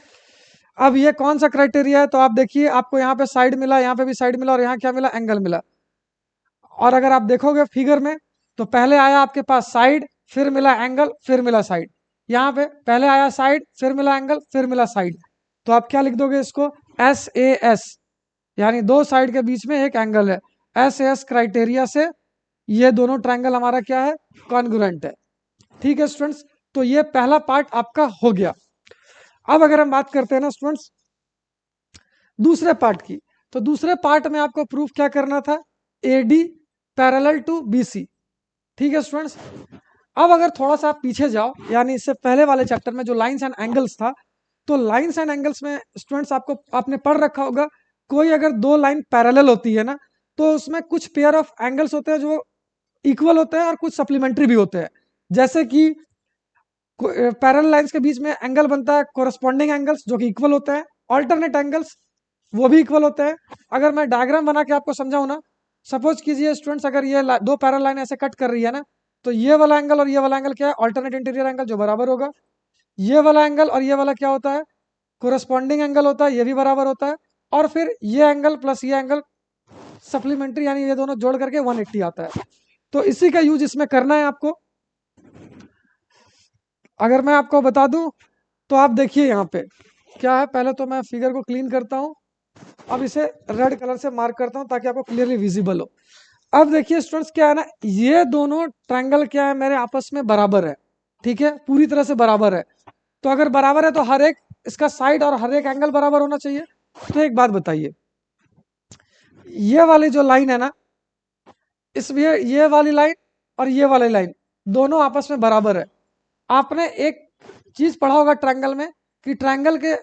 अब ये कौन सा क्राइटेरिया है, तो आप देखिए आपको यहाँ पे साइड मिला, यहाँ पे भी साइड मिला, और यहाँ क्या मिला, एंगल मिला। और अगर आप देखोगे फिगर में तो पहले आया आपके पास साइड, फिर मिला एंगल, फिर मिला साइड। यहाँ पे पहले आया साइड, फिर मिला एंगल, फिर मिला साइड। तो आप क्या लिख दोगे इसको, SAS, यानी दो साइड के बीच में एक एंगल है। SAS क्राइटेरिया से ये दोनों ट्रायंगल हमारा क्या है, कॉन्ग्रुएंट है। ठीक है स्टूडेंट्स, तो ये पहला पार्ट आपका हो गया। अब अगर हम बात करते हैं ना स्टूडेंट्स दूसरे पार्ट की, तो दूसरे पार्ट में आपको प्रूफ क्या करना था, AD पैरेलल टू BC। ठीक है स्टूडेंट्स, अब अगर थोड़ा सा आप पीछे जाओ, यानी इससे पहले वाले चैप्टर में जो लाइंस एंड एंगल्स था, तो लाइंस एंड एंगल्स में स्टूडेंट्स आपने पढ़ रखा होगा, कोई अगर दो लाइन पैरेलल होती है ना, तो उसमें कुछ पेयर ऑफ एंगल्स होते हैं जो इक्वल होते हैं और कुछ सप्लीमेंट्री भी होते हैं। जैसे कि पैरेलल लाइंस के बीच में एंगल बनता है कोरस्पॉन्डिंग एंगल्स जो कि इक्वल होते हैं, ऑल्टरनेट एंगल्स वो भी इक्वल होते हैं। अगर मैं डायग्राम बना के आपको समझाऊं ना, सपोज कीजिए स्टूडेंट्स, अगर ये दो पैरेलल लाइन ऐसे कट कर रही है ना, तो ये वाला एंगल और ये वाला एंगल क्या है, ऑल्टरनेट इंटीरियर एंगल जो बराबर होगा। ये वाला एंगल और ये वाला क्या होता है, कोरस्पॉन्डिंग एंगल होता है, ये भी बराबर होता है। और फिर ये एंगल प्लस ये एंगल सप्लीमेंट्री, यानी ये दोनों जोड़ करके 180 आता है। तो इसी का यूज इसमें करना है आपको। अगर मैं आपको बता दूं तो आप देखिए यहाँ पे क्या है, पहले तो मैं फिगर को क्लीन करता हूँ, अब इसे रेड कलर से मार्क करता हूँ ताकि आपको क्लियरली विजिबल हो। अब देखिए स्टूडेंट्स क्या है ना, ये दोनों ट्रायंगल क्या है मेरे आपस में बराबर है, ठीक है, पूरी तरह से बराबर है। तो अगर बराबर है तो हर एक इसका साइड और हर एक एंगल बराबर होना चाहिए। तो एक बात बताइए, ये वाली जो लाइन है ना, इसमें ये वाली लाइन और ये वाली लाइन दोनों आपस में बराबर है। आपने एक चीज पढ़ा होगा ट्रायंगल में कि ट्रायंगल के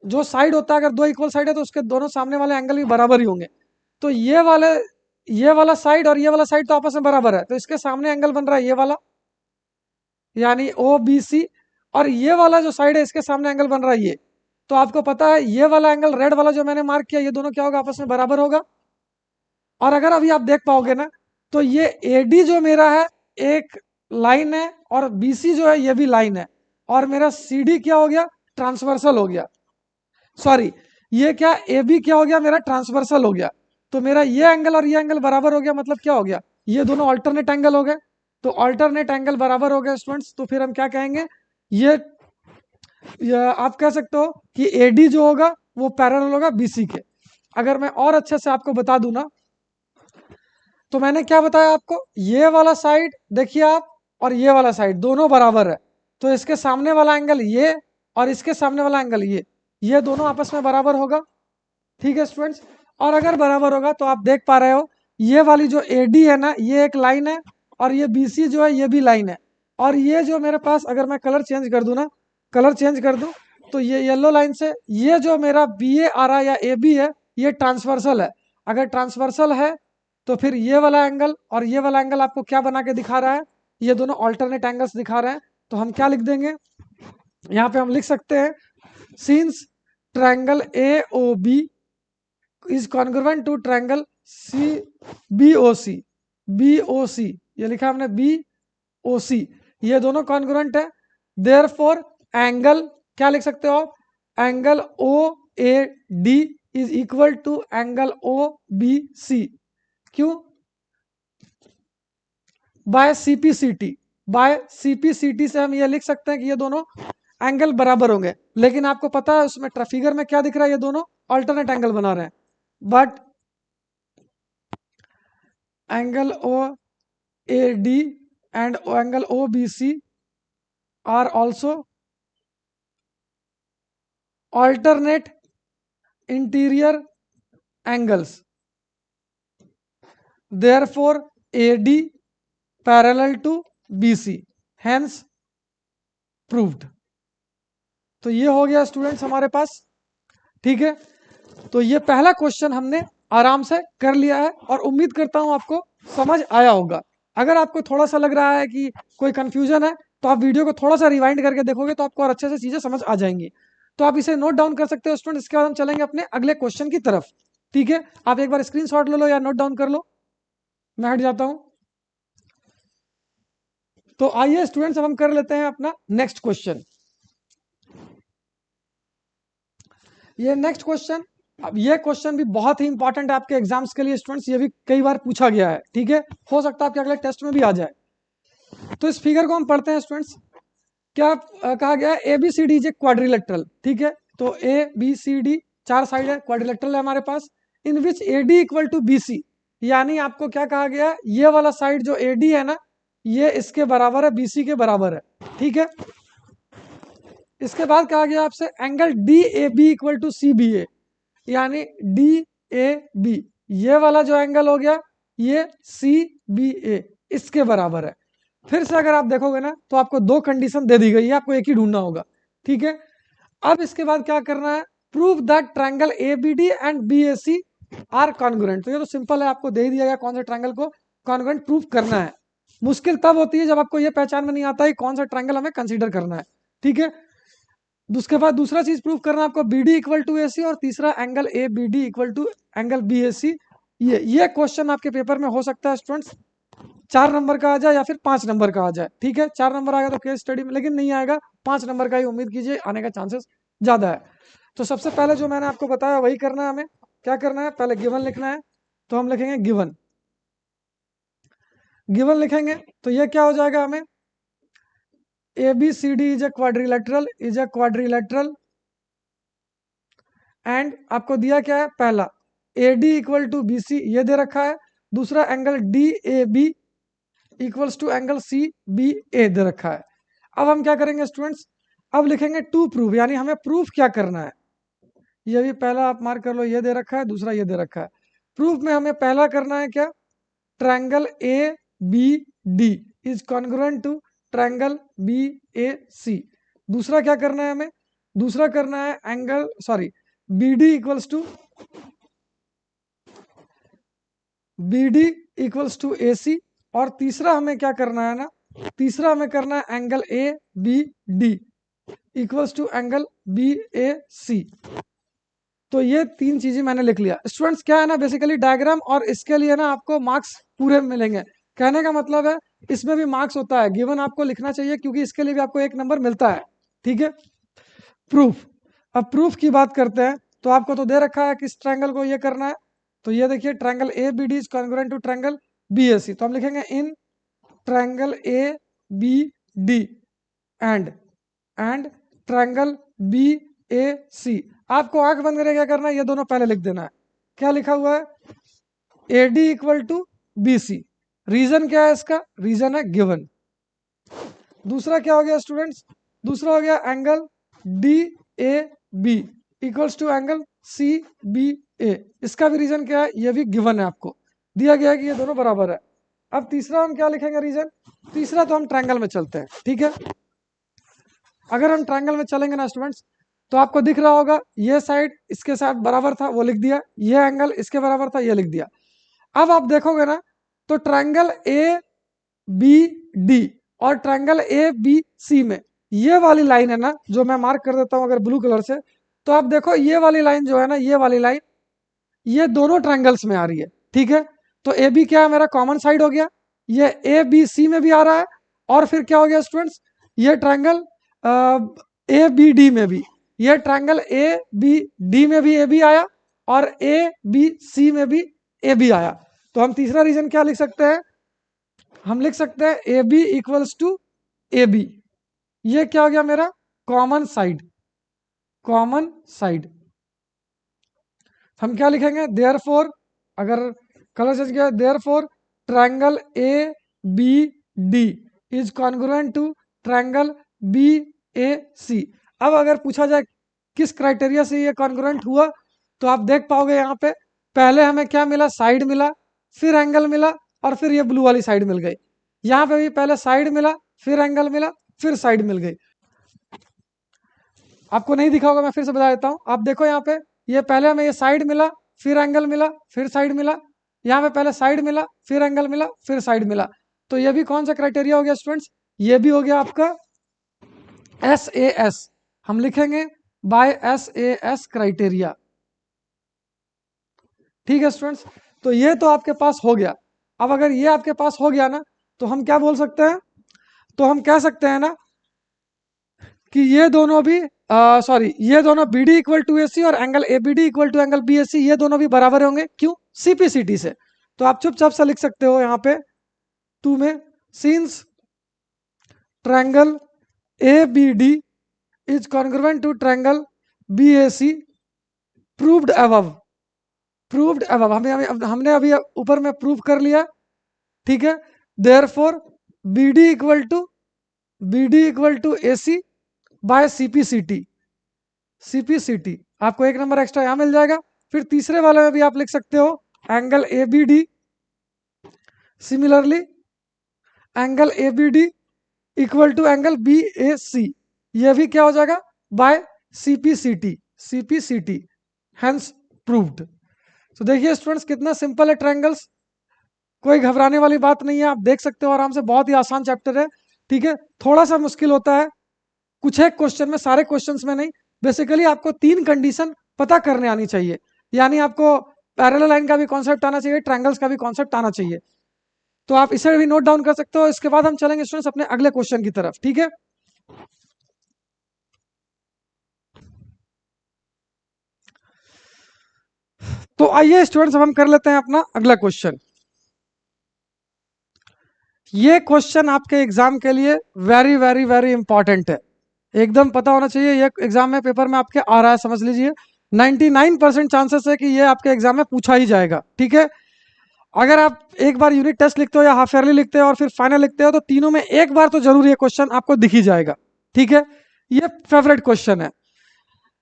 जो साइड होता है, अगर दो इक्वल साइड है तो उसके दोनों सामने वाले एंगल भी बराबर ही होंगे। तो ये वाला साइड और ये वाला साइड तो आपस में बराबर है, तो इसके सामने एंगल बन रहा है ये वाला, यानी OBC। और ये वाला जो साइड है इसके सामने एंगल बन रहा है ये। तो आपको पता है ये वाला एंगल रेड वाला जो मैंने मार्क किया, ये दोनों क्या होगा, आपस में बराबर होगा। और अगर अभी आप देख पाओगे ना, तो ये AD जो मेरा है एक लाइन है, और BC जो है ये भी लाइन है, और मेरा CD क्या हो गया, ट्रांसवर्सल हो गया। सॉरी, ये क्या AB क्या हो गया, मेरा ट्रांसवर्सल हो गया। तो मेरा ये एंगल और ये एंगल बराबर हो गया, मतलब क्या हो गया, ये दोनों अल्टरनेट एंगल हो गए। तो अल्टरनेट एंगल बराबर हो गए स्टूडेंट्स, तो फिर हम क्या कहेंगे, ये आप कह सकते हो कि AD जो होगा वो पैरेलल होगा BC के। अगर मैं और अच्छे से आपको बता दूं ना, तो मैंने क्या बताया आपको, ये वाला साइड देखिए आप, और ये वाला साइड दोनों बराबर है। तो इसके सामने वाला एंगल ये और इसके सामने वाला एंगल ये दोनों आपस में बराबर होगा। ठीक है स्टूडेंट्स, और अगर बराबर होगा तो आप देख पा रहे हो, ये वाली जो AD है ना ये एक लाइन है, और ये BC जो है ये भी लाइन है। और ये जो मेरे पास, अगर मैं कलर चेंज कर दूं ना, कलर चेंज कर दूं, तो ये येलो लाइन से ये जो मेरा BA आ रहा है या AB है, ये ट्रांसवर्सल है। अगर ट्रांसवर्सल है तो फिर ये वाला एंगल और ये वाला एंगल आपको क्या बना के दिखा रहा है, ये दोनों ऑल्टरनेट एंगल्स दिखा रहे हैं। तो हम क्या लिख देंगे, यहाँ पे हम लिख सकते हैं, since triangle AOB is congruent to triangle BOC, ये लिखा हमने BOC, ये दोनों कॉन्ग्रुएंट है। देयरफॉर एंगल क्या लिख सकते हो आप, angle OAD is equal to angle OBC। क्यों, बाय CPCT से हम ये लिख सकते हैं कि ये दोनों एंगल बराबर होंगे। लेकिन आपको पता है उसमें फिगर में क्या दिख रहा है, ये दोनों अल्टरनेट एंगल बना रहे हैं। But angle OAD and angle OBC are also alternate interior angles. Therefore, AD parallel to BC, hence proved. तो ये हो गया स्टूडेंट्स हमारे पास। ठीक है, तो ये पहला क्वेश्चन हमने आराम से कर लिया है, और उम्मीद करता हूं आपको समझ आया होगा। अगर आपको थोड़ा सा लग रहा है कि कोई कंफ्यूजन है, तो आप वीडियो को थोड़ा सा रिवाइंड करके देखोगे तो आपको और अच्छे से चीजें समझ आ जाएंगी। तो आप इसे नोट डाउन कर सकते हो स्टूडेंट। इसके बाद हम चलेंगे अपने अगले क्वेश्चन की तरफ। ठीक है, आप एक बार स्क्रीनशॉट ले लो या नोट डाउन कर लो, मैं हट जाता हूं। तो आइए स्टूडेंट्स, अब हम कर लेते हैं अपना नेक्स्ट क्वेश्चन। ये नेक्स्ट क्वेश्चन, अब ये क्वेश्चन भी बहुत ही इंपॉर्टेंट है आपके एग्जाम्स के लिए स्टूडेंट्स, ये भी कई बार पूछा गया है। ठीक है, हो सकता है आपके अगले टेस्ट में भी आ जाए। तो इस फिगर को हम पढ़ते हैं स्टूडेंट्स। क्या कहा गया है, ABCD इज ए क्वाड्रिलेटरल। ठीक है, तो ABCD चार साइड है, क्वाड्रिलेटरल है हमारे पास, इन विच AD इक्वल टू BC। यानी आपको क्या कहा गया है, ये वाला साइड जो AD है ना, ये इसके बराबर है, BC के बराबर है। ठीक है, इसके बाद कहा गया आपसे angle D A B equal to C B A, यानी डी ए बी ये वाला जो एंगल हो गया ये सी बी ए इसके बराबर है। फिर से अगर आप देखोगे ना तो आपको दो कंडीशन दे दी गई है, आपको एक ही ढूंढना होगा, ठीक है। अब इसके बाद क्या करना है, prove that triangle A B D and B A C are congruent. तो ये तो सिंपल है, आपको दे ही दिया गया कौन सा ट्रायंगल को कॉन्ग्रुएंट प्रूव करना है। मुश्किल तब होती है जब आपको ये पहचान में नहीं आता है कौन सा ट्रायंगल हमें कंसीडर करना है, ठीक है। उसके बाद दूसरा चीज प्रूव करना है आपको B D equal to A C, और तीसरा angle A B D equal to angle B A C. ये क्वेश्चन आपके पेपर में हो सकता है स्टूडेंट्स 4 नंबर का आ जाए या फिर 5 नंबर का आ जाए, ठीक है। 4 नंबर आएगा तो केस स्टडी में, लेकिन नहीं आएगा 5 नंबर का ही उम्मीद कीजिए, आने का चांसेस ज्यादा है। तो सबसे पहले जो मैंने आपको बताया वही करना है हमें। क्या करना है, पहले गिवन लिखना है, तो हम लिखेंगे गिवन। गिवन लिखेंगे तो ये क्या हो जाएगा, हमें A B C D is a quadrilateral and आपको दिया क्या है, पहला A D equal to B C ये दे रखा है, दूसरा angle D A B equals to angle C B A दे रखा है। अब हम क्या करेंगे स्टूडेंट्स, अब लिखेंगे टू प्रूव, यानी हमें प्रूफ क्या करना है। ये भी पहला आप मार्क कर लो, ये दे रखा है, दूसरा ये दे रखा है। प्रूफ में हमें पहला करना है क्या, triangle A B D is congruent to triangle B A C. दूसरा क्या करना है हमें, दूसरा करना है angle B D equals to A C. और तीसरा हमें क्या करना है ना, तीसरा हमें करना है angle A B D equals to angle B A C. तो ये तीन चीजें मैंने लिख लिया स्टूडेंट्स। क्या है ना, बेसिकली डायग्राम, और इसके लिए ना आपको मार्क्स पूरे मिलेंगे। कहने का मतलब है इसमें भी मार्क्स होता है, गिवन आपको लिखना चाहिए क्योंकि इसके लिए भी आपको 1 नंबर मिलता है, ठीक है। प्रूफ, अब प्रूफ की बात करते हैं। तो आपको तो दे रखा है किस ट्रायंगल को ये करना है, तो ये देखिए triangle A B D is congruent to triangle B A C. तो हम लिखेंगे in triangle A B D and triangle B A C. आपको आंख बंद करके क्या करना है, ये दोनों पहले लिख देना है। क्या लिखा हुआ है, A D equal to B C. Reason क्या है इसका, रीजन है गिवन। दूसरा क्या हो गया स्टूडेंट्स, दूसरा हो गया angle D A B equals to angle C B A. इसका भी रीजन क्या है, ये भी गिवन है, आपको दिया गया है कि ये दोनों बराबर है। अब तीसरा हम क्या लिखेंगे रीजन, तीसरा तो हम ट्रायंगल में चलते हैं, ठीक है। अगर हम ट्रायंगल में चलेंगे ना स्टूडेंट्स, तो आपको दिख रहा होगा ये साइड इसके साथ बराबर था वो लिख दिया, ये एंगल इसके बराबर था ये लिख दिया। अब आप देखोगे ना तो ट्रायंगल ए बी डी और ट्रायंगल ए बी सी में ये वाली लाइन है ना, जो मैं मार्क कर देता हूं अगर ब्लू कलर से, तो आप देखो ये वाली लाइन जो है ना, ये वाली लाइन ये दोनों ट्रायंगल्स में आ रही है, ठीक है। तो ए बी क्या है, मेरा कॉमन साइड हो गया, ये ए बी सी में भी आ रहा है, और फिर क्या हो गया स्टूडेंट्स, ये ट्रायंगल ए बी डी में भी, ये ट्रायंगल ए बी डी में भी ए बी आया और ए बी सी में भी ए बी आया। तो हम तीसरा रीजन क्या लिख सकते हैं, हम लिख सकते हैं A B equals to A B. ये क्या हो गया मेरा कॉमन साइड, कॉमन साइड। हम क्या लिखेंगे, देयरफॉर, अगर कलर चेंज किया, therefore triangle A B D is congruent to triangle B A C. अब अगर पूछा जाए किस क्राइटेरिया से ये कॉन्ग्रुएंट हुआ, तो आप देख पाओगे यहाँ पे पहले हमें क्या मिला, साइड मिला, फिर एंगल मिला, और फिर ये ब्लू वाली साइड मिल गई। यहाँ पे भी पहले साइड मिला, फिर एंगल मिला, फिर साइड मिल गई। आपको नहीं दिखा होगा, मैं फिर से बता देता हूँ। आप देखो यहाँ पे, ये पहले हमें ये साइड मिला, फिर एंगल मिला, फिर साइड मिला। यहाँ पे पहले साइड मिला, फिर एंगल मिला, फिर साइड मिला। तो ये भी कौन सा क्राइटेरिया हो गया स्टूडेंट्स, ये भी हो गया आपका SAS। हम लिखेंगे बाय SAS क्राइटेरिया, ठीक है स्टूडेंट्स। तो ये तो आपके पास हो गया। अब अगर ये आपके पास हो गया ना, तो हम क्या बोल सकते हैं, तो हम कह सकते हैं ना कि ये दोनों भी ये दोनों B D equal to A C और angle A B D equal to angle B S C, ये दोनों भी बराबर होंगे। क्यों, CPCT से। तो आप चुपचाप से लिख सकते हो यहाँ पे 2 में, since triangle A B D is congruent to triangle B A C proved above. Proved above हमने अभी ऊपर में प्रूव कर लिया, ठीक है। Therefore B D equal to A C by CPCT. CPCT आपको 1 नंबर एक्स्ट्रा यहां मिल जाएगा। फिर तीसरे वाले में भी आप लिख सकते हो angle A B D. Similarly angle A B D equal to angle B A C, ये भी क्या हो जाएगा by CPCT. CPCT hence proved. तो देखिए स्टूडेंट्स कितना सिंपल है ट्रायंगल्स, कोई घबराने वाली बात नहीं है, आप देख सकते हो आराम से, बहुत ही आसान चैप्टर है। ठीक है, थोड़ा सा मुश्किल होता है कुछ एक क्वेश्चन में, सारे क्वेश्चंस में नहीं। बेसिकली आपको 3 कंडीशन पता करने आनी चाहिए, यानी आपको पैरेलल लाइन का भी कॉन्सेप्ट आना चाहिए, ट्रायंगल्स का भी कॉन्सेप्ट आना चाहिए। तो आप इसे भी नोट डाउन कर सकते हो। इसके बाद हम चलेंगे स्टूडेंट्स अपने अगले क्वेश्चन की तरफ। ठीक है, तो आइए स्टूडेंट्स अब हम कर लेते हैं अपना अगला क्वेश्चन। ये क्वेश्चन आपके एग्जाम के लिए वेरी वेरी वेरी इंपॉर्टेंट है, एकदम पता होना चाहिए। ये एग्जाम में पेपर में आपके आ रहा है, समझ लीजिए 99% चांसेस है कि ये आपके एग्जाम में पूछा ही जाएगा। ठीक है, अगर आप एक बार यूनिट टेस्ट लिखते हो या हाफ ईयरली लिखते हो और फिर फाइनल लिखते हो, तो तीनों में एक बार तो जरूर ये क्वेश्चन आपको दिख ही जाएगा। ठीक है, ये फेवरेट क्वेश्चन है।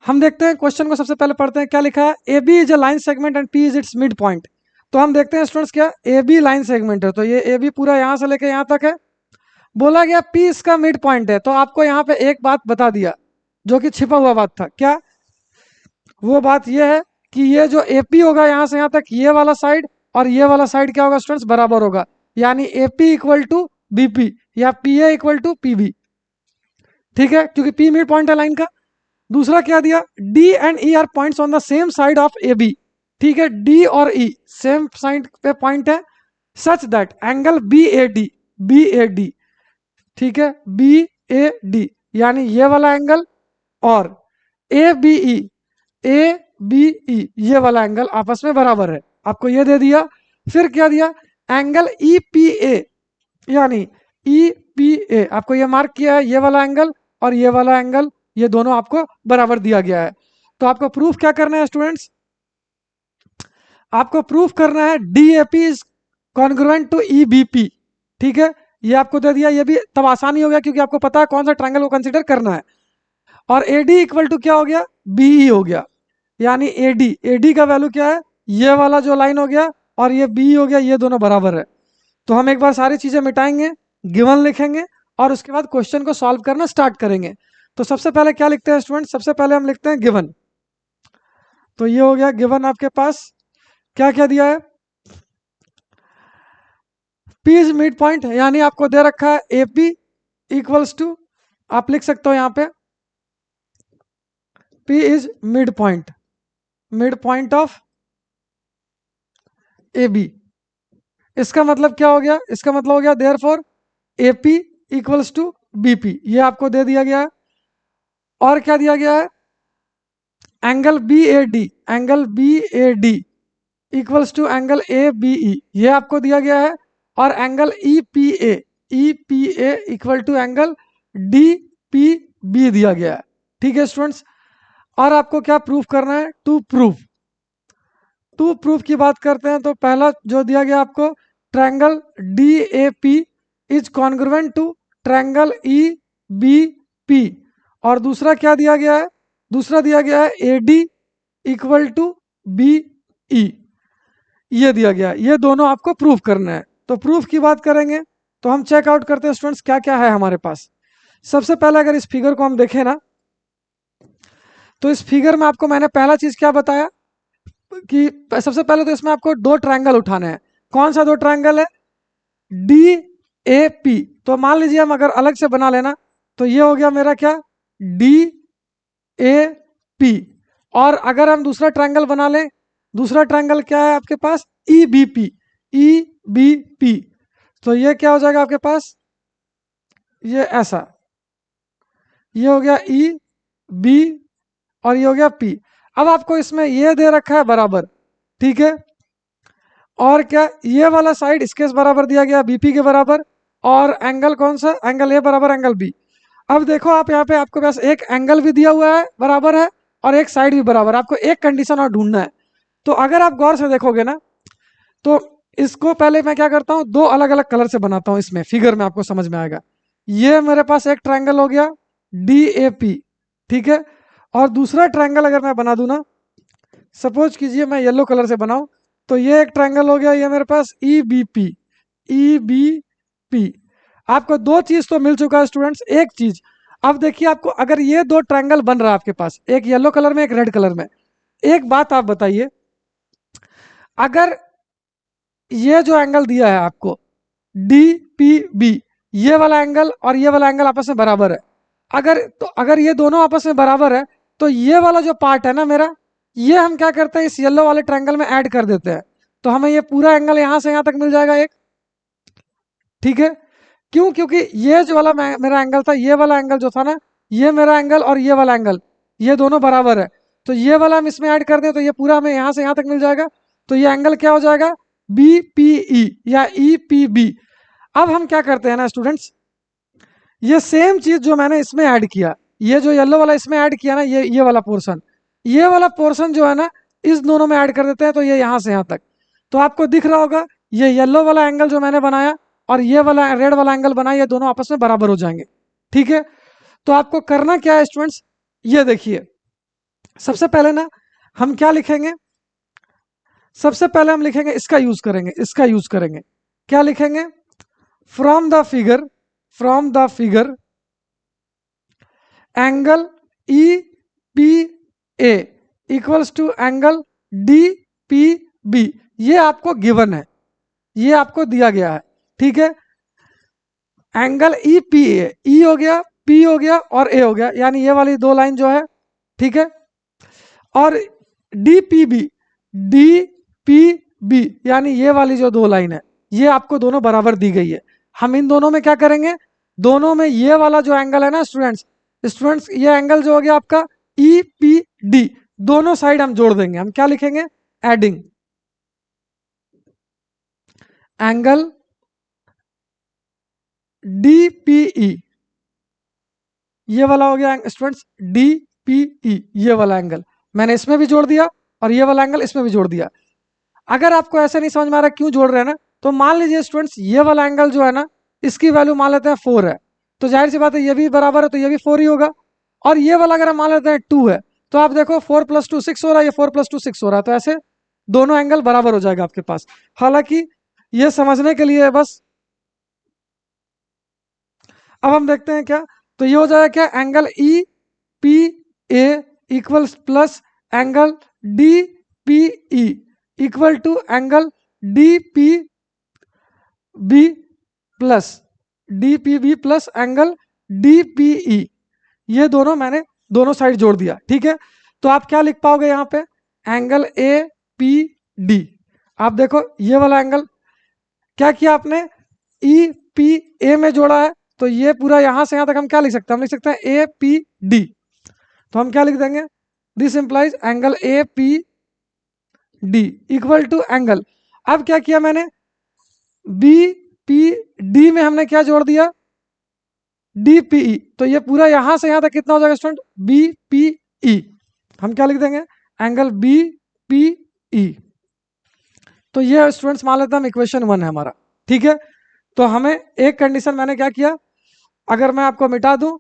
हम देखते हैं क्वेश्चन को, सबसे पहले पढ़ते हैं क्या लिखा है। A B is a line segment and P is its mid point. तो हम देखते हैं स्टूडेंट्स क्या ए बी लाइन सेगमेंट है, तो ये ए बी पूरा यहां से लेके यहां तक है। बोला गया पी इसका मिड पॉइंट है, तो आपको यहाँ पे एक बात बता दिया जो कि छिपा हुआ बात था। क्या वो बात ये है कि ये जो एपी होगा यहां से यहां तक, ये वाला साइड और ये वाला साइड क्या होगा स्टूडेंट्स, बराबर होगा, यानी एपी इक्वल टू बीपी या P A equal to PB. ठीक है, क्योंकि पी मिड पॉइंट है लाइन का। दूसरा क्या दिया, D and E are points on the same side of A B. ठीक है, डी और ई सेम साइड पे पॉइंट है, such that angle B A D, B A D, ठीक है, बी ए डी यानी ये वाला एंगल और ए बी ई, ए बी ई ये वाला एंगल आपस में बराबर है, आपको ये दे दिया। फिर क्या दिया, एंगल ई पी ए, यानी ई पी ए आपको ये मार्क किया है, ये वाला एंगल और ये वाला एंगल, ये दोनों आपको बराबर दिया गया है। तो आपको प्रूफ क्या करना है स्टूडेंट्स, आपको प्रूफ करना है D A P is congruent to E B P. ठीक है, ये आपको दे दिया, ये भी तब आसानी हो गया क्योंकि आपको पता है कौन सा ट्रायंगल को कंसीडर करना है। और AD इक्वल टू क्या हो गया, BE हो गया, यानी AD का वैल्यू क्या है, ये वाला जो लाइन हो गया और ये BE हो गया, ये दोनों बराबर है। तो हम एक बार सारी चीजें मिटाएंगे, गिवन लिखेंगे और उसके बाद क्वेश्चन को सॉल्व करना स्टार्ट करेंगे। तो सबसे पहले क्या लिखते हैं स्टूडेंट, सबसे पहले हम लिखते हैं गिवन। तो ये हो गया गिवन, आपके पास क्या क्या दिया है, P इज मिड पॉइंट, यानी आपको दे रखा है AP इक्वल्स टू, आप लिख सकते हो यहाँ पे P is mid point of AB। इसका मतलब क्या हो गया, इसका मतलब हो गया therefore AP equals to BP, ये आपको दे दिया गया है। और क्या दिया गया है, angle B A D equals to angle ABE, ये आपको दिया गया है। और angle EPA equal to angle DPB दिया गया है। ठीक है स्टूडेंट्स, और आपको क्या प्रूफ करना है, टू प्रूफ की बात करते हैं। तो पहला जो दिया गया आपको, triangle DAP is congruent to triangle EBP। और दूसरा क्या दिया गया है, दूसरा दिया गया है AD इक्वल टू BE, ये दिया गया है। ये दोनों आपको प्रूफ करना है। तो प्रूफ की बात करेंगे तो हम चेकआउट करते हैं स्टूडेंट्स क्या क्या है हमारे पास। सबसे पहले अगर इस फिगर को हम देखें ना, तो इस फिगर में आपको मैंने पहला चीज क्या बताया कि सबसे पहले तो इसमें आपको 2 ट्रायंगल उठाने हैं। कौन सा 2 ट्रायंगल है, DAP। तो मान लीजिए हम अगर अलग से बना लेना, तो ये हो गया मेरा क्या, DAP। और अगर हम दूसरा ट्रायंगल बना लें, दूसरा ट्रायंगल क्या है आपके पास, EBP। तो ये क्या हो जाएगा आपके पास, ये ऐसा, ये हो गया EB और ये हो गया P। अब आपको इसमें ये दे रखा है बराबर, ठीक है, और क्या, ये वाला साइड इसके बराबर दिया गया, BP के बराबर, और एंगल कौन सा, एंगल A बराबर एंगल B। अब देखो आप यहाँ पे, आपके पास एक एंगल भी दिया हुआ है बराबर है और एक साइड भी बराबर, आपको एक कंडीशन और ढूंढना है। तो अगर आप गौर से देखोगे ना, तो इसको पहले मैं क्या करता हूँ, 2 अलग अलग कलर से बनाता हूँ, इसमें फिगर में आपको समझ में आएगा। ये मेरे पास एक ट्रायंगल हो गया, DAP, ठीक है। और दूसरा ट्रायंगल अगर मैं बना दूं ना, सपोज कीजिए मैं येलो कलर से बनाऊं, तो ये एक ट्रायंगल हो गया, ये मेरे पास EBP, EBP। आपको दो चीज तो मिल चुका है स्टूडेंट्स, एक चीज। अब देखिए आपको अगर ये दो ट्रायंगल बन रहा है आपके पास, एक येलो कलर में एक रेड कलर में, एक बात आप बताइए, अगर ये जो एंगल दिया है आपको DPB, ये वाला एंगल और ये वाला एंगल आपस में बराबर है, अगर ये दोनों आपस में बराबर है, तो ये वाला जो पार्ट है ना मेरा, ये हम क्या करते हैं इस येलो वाले ट्रायंगल में ऐड कर देते हैं, तो हमें ये पूरा एंगल यहां से यहां तक मिल जाएगा एक, ठीक है। क्यों? क्योंकि ये जो वाला मेरा एंगल था, ये वाला एंगल जो था ना, ये मेरा एंगल और ये वाला एंगल, ये दोनों बराबर है, तो ये वाला हम इसमें ऐड कर दें तो ये पूरा हमें यहां से यहां तक मिल जाएगा, तो ये एंगल क्या हो जाएगा, BPE या EPB। अब हम क्या करते हैं ना स्टूडेंट्स, ये सेम चीज जो मैंने इसमें ऐड किया, ये जो येलो वाला इसमें ऐड किया ना, ये वाला पोर्शन जो है ना, इस दोनों में ऐड कर देते हैं, तो ये यहां से यहां तक, तो आपको दिख रहा होगा ये येलो वाला एंगल जो मैंने बनाया और ये वाला रेड वाला एंगल बनाया, ये दोनों आपस में बराबर हो जाएंगे, ठीक है। तो आपको करना क्या है स्टूडेंट्स, ये देखिए, सबसे पहले ना हम क्या लिखेंगे, सबसे पहले हम लिखेंगे इसका यूज करेंगे, क्या लिखेंगे, from the figure angle EPA equals to angle DPB, ये आपको गिवन है, ये आपको दिया गया है, ठीक है। एंगल EPA, E हो गया, P हो गया और A हो गया, यानी ये वाली दो लाइन जो है, ठीक है। और DPB यानी ये वाली जो दो लाइन है, ये आपको दोनों बराबर दी गई है। हम इन दोनों में क्या करेंगे, दोनों में ये वाला जो एंगल है ना स्टूडेंट्स ये एंगल जो हो गया आपका EPD, दोनों साइड हम जोड़ देंगे, हम क्या लिखेंगे, एडिंग एंगल DPE, ये वाला हो गया स्टूडेंट्स DPE, ये वाला एंगल मैंने इसमें भी जोड़ दिया और ये वाला एंगल इसमें भी जोड़ दिया। अगर आपको ऐसे नहीं समझ में आ रहा क्यों जोड़ रहे हैं ना, तो मान लीजिए स्टूडेंट्स ये वाला एंगल जो है ना, इसकी वैल्यू मान लेते हैं 4 है, तो जाहिर सी बात है ये भी बराबर है, तो ये भी 4 ही होगा। और ये वाला अगर हम मान लेते हैं 2 है, तो आप देखो 4 + 2 6 हो रहा है, ये 4 + 2 6 हो रहा है, तो ऐसे दोनों एंगल बराबर हो जाएगा आपके पास। हालांकि ये समझने के लिए बस, अब हम देखते हैं क्या, तो ये हो जाएगा क्या, angle EPA equals plus angle DPE equal to angle DPB plus angle DPE, ये दोनों मैंने दोनों साइड जोड़ दिया, ठीक है। तो आप क्या लिख पाओगे यहाँ पे, एंगल APD, आप देखो ये वाला एंगल क्या किया आपने, EPA में जोड़ा है, तो ये पूरा यहां से यहां तक हम क्या लिख सकते हैं, हम लिख सकते हैं APD, तो हम क्या लिख देंगे, this implies angle APD equal to angle, अब क्या किया मैंने, BPD में हमने क्या जोड़ दिया, DPE, तो ये पूरा यहां से यहां तक कितना हो जाएगा स्टूडेंट, BPE, हम क्या लिख देंगे, एंगल BPE। तो ये स्टूडेंट्स मान लेते हैं हम इक्वेशन 1 है हमारा, ठीक है। तो हमें एक कंडीशन मैंने क्या किया, अगर मैं आपको मिटा दूं,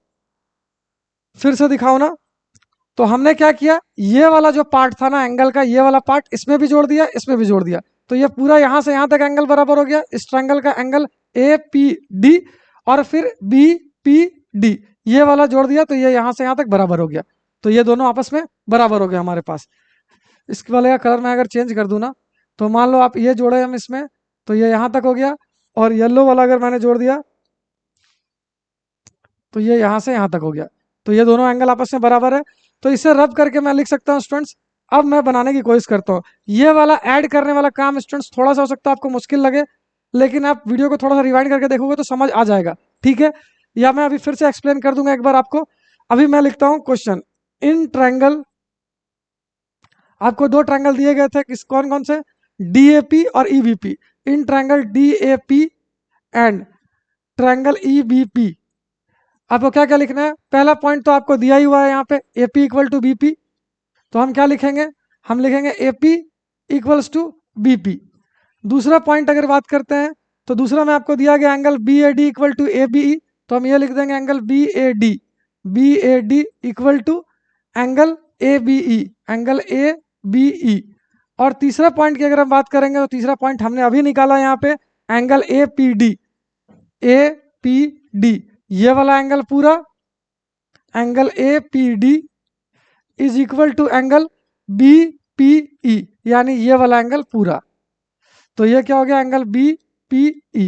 फिर से दिखाओ ना, तो हमने क्या किया, ये वाला जो पार्ट था ना एंगल का, ये वाला पार्ट इसमें भी जोड़ दिया, इसमें भी जोड़ दिया, तो ये पूरा यहां से यहां तक एंगल बराबर हो गया, इस ट्रायंगल का एंगल APD, और फिर BPD ये वाला जोड़ दिया, तो ये यहां से यहां तक बराबर हो गया, तो ये दोनों आपस में बराबर हो गया हमारे पास। इसके वाले का कलर मैं अगर चेंज कर दूं ना, तो मान लो आप ये जोड़े हम इसमें, तो ये यहां तक हो गया, और येलो वाला अगर मैंने जोड़ दिया, तो ये यहां से यहां तक हो गया, तो ये दोनों एंगल आपस में बराबर है। तो इसे रब करके मैं लिख सकता हूं स्टूडेंट्स, अब मैं बनाने की कोशिश करता हूं, ये वाला ऐड करने वाला काम स्टूडेंट्स थोड़ा सा हो सकता है आपको मुश्किल लगे, लेकिन आप वीडियो को थोड़ा सा रिवाइंड करके देखोगे तो समझ आ जाएगा, ठीक है। या मैं अभी फिर से एक्सप्लेन कर दूंगा एक बार आपको। अभी मैं लिखता हूं क्वेश्चन, इन ट्रायंगल, आपको दो ट्रायंगल दिए गए थे, किस कौन कौन से, DAP और EBP, in triangle DAP and triangle EBP, आपको क्या क्या लिखना है, पहला पॉइंट तो आपको दिया ही हुआ है यहाँ पे, AP इक्वल टू BP, तो हम क्या लिखेंगे, हम लिखेंगे AP इक्वल्स टू BP। दूसरा पॉइंट अगर बात करते हैं, तो दूसरा में आपको दिया गया angle BAD equal to ABE, तो हम ये लिख देंगे angle BAD B A D equal to angle A B E, angle A B E. और तीसरा पॉइंट की अगर हम बात करेंगे तो तीसरा पॉइंट हमने अभी निकाला यहाँ पे, angle A P D, A P D, ये वाला एंगल पूरा, angle A P D is equal to angle B P E, यानी ये वाला एंगल पूरा। तो ये क्या हो गया, एंगल बी पी ई।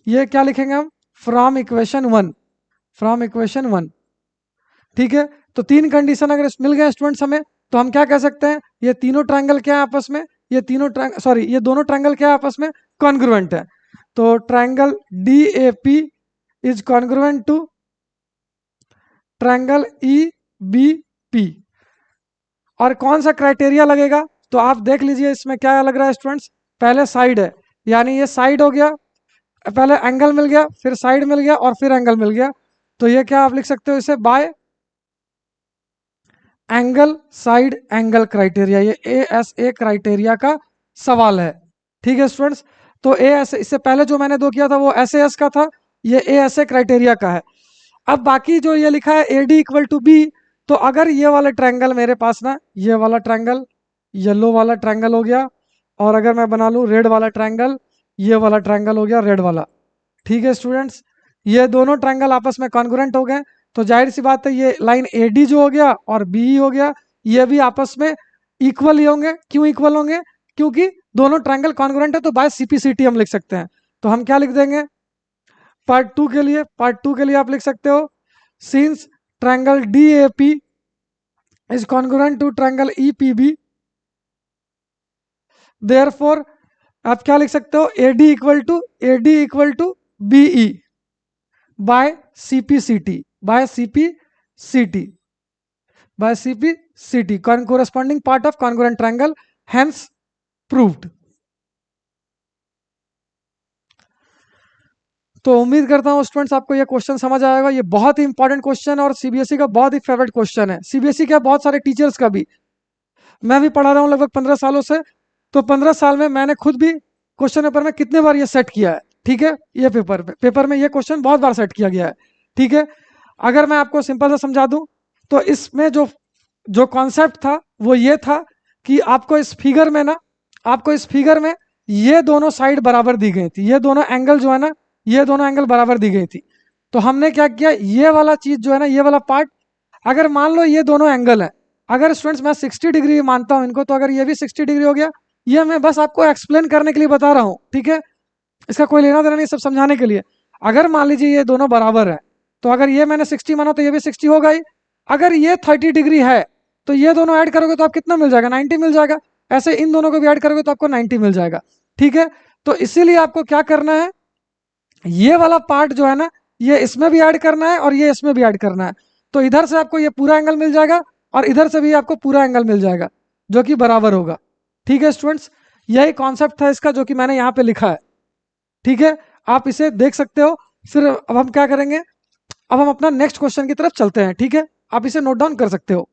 ये क्या लिखेंगे हम, फ्रॉम इक्वेशन 1, फ्रॉम इक्वेशन 1। ठीक है, तो तीन कंडीशन अगर मिल गए स्टूडेंट्स हमें, तो हम क्या कह सकते हैं, ये तीनों ट्रायंगल क्या है आपस में, ये तीनों सॉरी ये दोनों ट्रायंगल क्या है आपस में, कॉन्ग्रुएंट है। तो triangle D A P is congruent to triangle E B P. और कौन सा क्राइटेरिया लगेगा, तो आप देख लीजिए इसमें क्या लग रहा है स्टूडेंट्स, पहले साइड है, यानी ये साइड हो गया, पहले एंगल मिल गया, फिर साइड मिल गया, और फिर एंगल मिल गया। तो ये क्या आप लिख सकते हो इसे, bye angle side angle criteria, ये ASA क्राइटेरिया का सवाल है। ठीक है स्टूडेंट्स, तो ASA, इससे पहले जो मैंने दो किया था वो SAS का था, ये ASA क्राइटेरिया का है। अब बाकी जो ये लिखा है AD इक्वल टू बी, तो अगर ये वाला ट्रायंगल मेरे पास ना, ये वाला ट्रायंगल येलो वाला ट्रायंगल हो गया, और अगर मैं बना लूँ रेड वाला ट्रायंगल, ये वाला ट्रायंगल हो गया रेड वाला। ठीक है स्टूडेंट्स, ये दोनों ट्रायंगल आपस में कॉन्ग्रुएंट हो गए, तो जाहिर सी बात है ये लाइन AD जो हो गया और BE हो गया, ये भी आपस में इक्वल ही होंगे। क्यों इक्वल होंगे, क्योंकि दोनों ट्रायंगल कॉन्ग्रुएंट है, तो बाय CPCT हम लिख सकते हैं। तो हम क्या लिख देंगे पार्ट 2 के लिए, पार्ट 2 के लिए आप लिख सकते हो, since triangle DAP is congruent to triangle EPB, therefore आप क्या लिख सकते हो, AD equal to BE by CPCT, by CPCT, by CPCT, corresponding part of congruent triangle, hence proved। तो उम्मीद करता हूं स्टूडेंट्स आपको ये क्वेश्चन समझ आएगा। ये बहुत ही इंपॉर्टेंट क्वेश्चन है और CBSE का बहुत ही फेवरेट क्वेश्चन है, CBSE का बहुत सारे टीचर्स का भी। मैं भी पढ़ा रहा हूँ लगभग 15 सालों से, तो 15 साल में मैंने खुद भी क्वेश्चन पेपर में कितने बार ये सेट किया है। ठीक है, ये पेपर में ये क्वेश्चन बहुत बार सेट किया गया है। ठीक है, अगर मैं आपको सिंपल से समझा दूं, तो इसमें जो जो कॉन्सेप्ट था वो ये था कि आपको इस फिगर में ना, आपको इस फिगर में ये दोनों साइड बराबर दी गई थी, ये दोनों एंगल जो है ना, ये दोनों एंगल बराबर दी गई थी। तो हमने क्या किया, ये वाला चीज जो है ना, ये वाला पार्ट, अगर मान लो ये दोनों एंगल है, अगर स्टूडेंट्स मैं 60 डिग्री मानता हूं इनको, तो अगर ये भी 60 डिग्री हो गया, ये मैं बस आपको एक्सप्लेन करने के लिए बता रहा हूं। ठीक है, इसका कोई लेना देना नहीं, सब समझाने के लिए। अगर मान लीजिए ये दोनों बराबर है, तो अगर ये मैंने 60 माना तो ये भी 60 होगा ही। अगर ये 30 डिग्री है, तो ये दोनों ऐड करोगे तो आप कितना मिल जाएगा, 90 मिल जाएगा। ऐसे इन दोनों को भी ऐड करोगे तो आपको 90 मिल जाएगा। ठीक है, तो इसीलिए आपको क्या करना है, ये वाला पार्ट जो है ना, ये इसमें भी ऐड करना है और ये इसमें भी ऐड करना है। तो इधर से आपको ये पूरा एंगल मिल जाएगा और इधर से भी आपको पूरा एंगल मिल जाएगा, जो कि बराबर होगा। ठीक है स्टूडेंट्स, यही कॉन्सेप्ट था इसका, जो कि मैंने यहाँ पे लिखा है। ठीक है, आप इसे देख सकते हो। फिर अब हम क्या करेंगे, अब हम अपना नेक्स्ट क्वेश्चन की तरफ चलते हैं। ठीक है, आप इसे नोट डाउन कर सकते हो।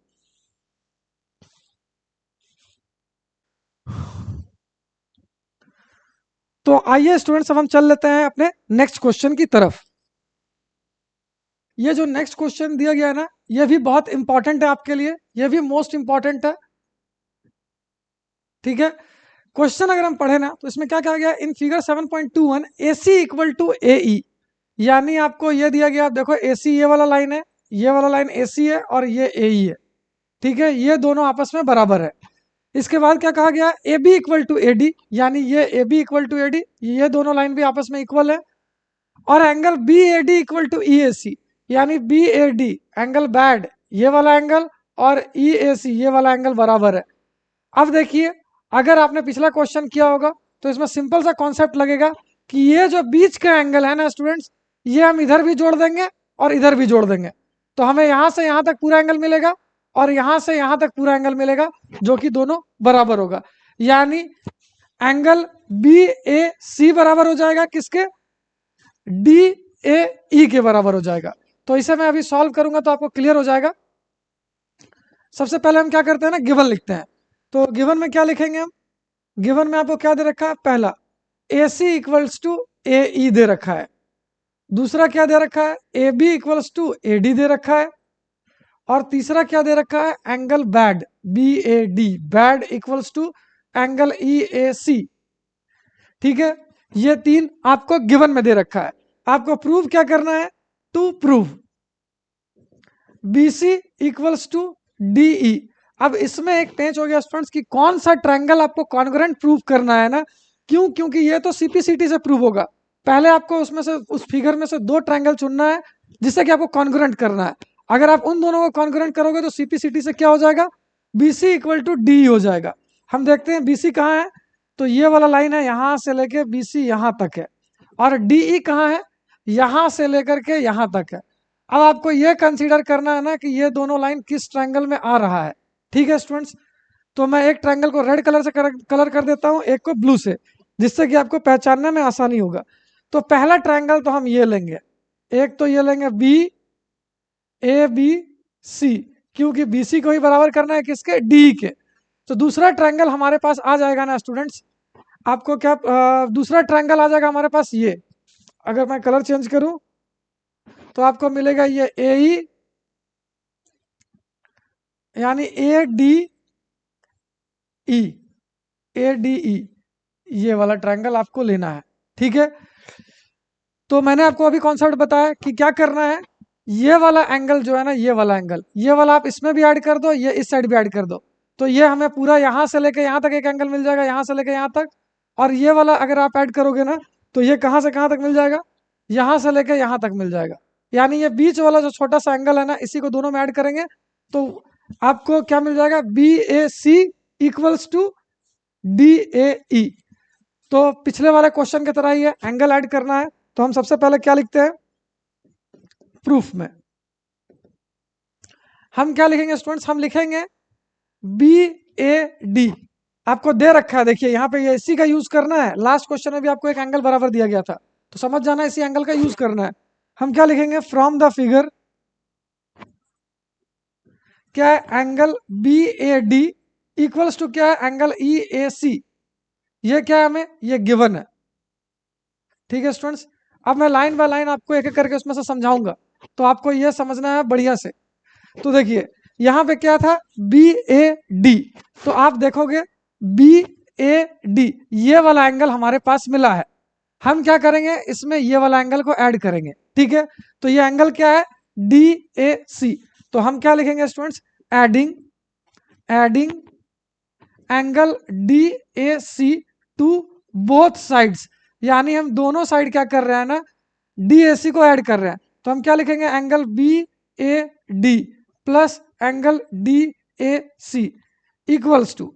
तो आइए स्टूडेंट्स, अब हम चल लेते हैं अपने नेक्स्ट क्वेश्चन की तरफ। ये जो नेक्स्ट क्वेश्चन दिया गया है ना, ये भी बहुत इंपॉर्टेंट है आपके लिए, ये भी मोस्ट इंपॉर्टेंट है। ठीक है, क्वेश्चन अगर हम पढ़े ना, तो इसमें क्या कहा गया, in figure 7.21 AC equal to AE, यानी आपको ये दिया गया, आप देखो AC ये वाला लाइन है, ये वाला लाइन AC है और ये AE है। ठीक है, ये दोनों आपस में बराबर है। इसके बाद क्या कहा गया, AB इक्वल टू AD, यानी ये AB इक्वल टू AD, ये दोनों लाइन भी आपस में इक्वल है। और angle BAD equal to EAC, यानी BAD एंगल बैड, ये वाला एंगल, और EAC ये वाला एंगल बराबर है। अब देखिए, अगर आपने पिछला क्वेश्चन किया होगा, तो इसमें सिंपल सा कॉन्सेप्ट लगेगा कि ये जो बीच का एंगल है ना स्टूडेंट्स, ये हम इधर भी जोड़ देंगे और इधर भी जोड़ देंगे, तो हमें यहां से यहां तक पूरा एंगल मिलेगा और यहां से यहां तक पूरा एंगल मिलेगा, जो कि दोनों बराबर होगा। यानी एंगल BAC बराबर हो जाएगा किसके, DAE के बराबर हो जाएगा। तो इसे मैं अभी सॉल्व करूंगा तो आपको क्लियर हो जाएगा। सबसे पहले हम क्या करते हैं ना, गिवन लिखते हैं। तो गिवन में क्या लिखेंगे हम, गिवन में आपको क्या दे रखा है, पहला AC इक्वल्स टू AE दे रखा है, दूसरा क्या दे रखा है, AB इक्वल्स टू AD दे रखा है, और तीसरा क्या दे रखा है, angle bad, BAD, bad equals to angle EAC। ठीक है, ये 3 आपको गिवन में दे रखा है। आपको प्रूव क्या करना है, to prove BC equals to DE। अब इसमें एक पेंच हो गया स्टूडेंट्स कि कौन सा ट्रायंगल आपको कॉन्ग्रुएंट प्रूव करना है ना, क्यों, क्योंकि ये तो CPCT से प्रूव होगा। पहले आपको उसमें से, उस फिगर में से 2 ट्रायंगल चुनना है जिससे कि आपको कॉन्ग्रुएंट करना है। अगर आप उन दोनों को कॉन्ग्रुएंट करोगे तो CPCT से क्या हो जाएगा, BC इक्वल टू DE हो जाएगा। हम देखते हैं BC कहाँ है, तो ये वाला लाइन है, यहां से लेके BC यहां तक है, और DE कहाँ है, यहां से लेकर के यहां तक है। अब आपको यह कंसीडर करना है ना कि ये दोनों लाइन किस ट्रायंगल में आ रहा है। ठीक है स्टूडेंट्स, तो मैं एक ट्रायंगल को रेड कलर से कलर कर देता हूं, एक को ब्लू से, जिससे कि आपको पहचानने में आसानी होगा। तो पहला ट्रायंगल तो हम ये लेंगे, एक तो ये लेंगे BABC, क्योंकि BC को ही बराबर करना है किसके, DE के। तो दूसरा ट्रायंगल हमारे पास आ जाएगा ना स्टूडेंट्स, आपको क्या दूसरा ट्रायंगल आ जाएगा हमारे पास ये, अगर मैं कलर चेंज करूं तो आपको मिलेगा ये AE, यानी ADE, ये वाला ट्रायंगल आपको लेना है। ठीक है, तो मैंने आपको अभी कॉन्सेप्ट बताया कि क्या करना है, ये वाला एंगल जो है ना, ये वाला एंगल, ये वाला आप इसमें भी ऐड कर दो, ये इस साइड भी ऐड कर दो, तो ये हमें पूरा यहां से लेके यहां तक एक एंगल मिल जाएगा, यहां से लेके यहां तक। और ये वाला अगर आप ऐड करोगे ना, तो ये कहां से कहां तक मिल जाएगा, यहां से लेके यहां तक मिल जाएगा। यानी ये बीच वाला जो छोटा सा एंगल है ना, इसी को दोनों में ऐड करेंगे तो आपको क्या मिल जाएगा, BAC इक्वल्स टू DAE। तो पिछले वाले क्वेश्चन की तरह ही है, एंगल ऐड करना है। तो हम सबसे पहले क्या लिखते हैं, प्रूफ में हम क्या लिखेंगे स्टूडेंट्स, हम लिखेंगे BAD, आपको दे रखा है, देखिए यहाँ पे ये इसी का यूज करना है। लास्ट क्वेश्चन में भी आपको एक एंगल बराबर दिया गया था, तो समझ जाना इसी एंगल का यूज करना है। हम क्या लिखेंगे, फ्रॉम द फिगर, क्या है, एंगल BAD इक्वल्स टू क्या है, एंगल EAC। ये क्या है, हमें ये गिवन है। ठीक है स्टूडेंट्स, अब मैं लाइन बाय लाइन आपको एक एक करके उसमें से समझाऊंगा, तो आपको ये समझना है बढ़िया से। तो देखिए यहां पे क्या था, BAD, तो आप देखोगे BAD ये वाला एंगल हमारे पास मिला है। हम क्या करेंगे, इसमें ये वाला एंगल को ऐड करेंगे। ठीक है, तो ये एंगल क्या है, DAC। तो हम क्या लिखेंगे students, adding angle DAC to both sides, यानी हम दोनों साइड क्या कर रहे हैं ना, DAC को ऐड कर रहे हैं। तो हम क्या लिखेंगे, angle BAD plus angle DAC equals to,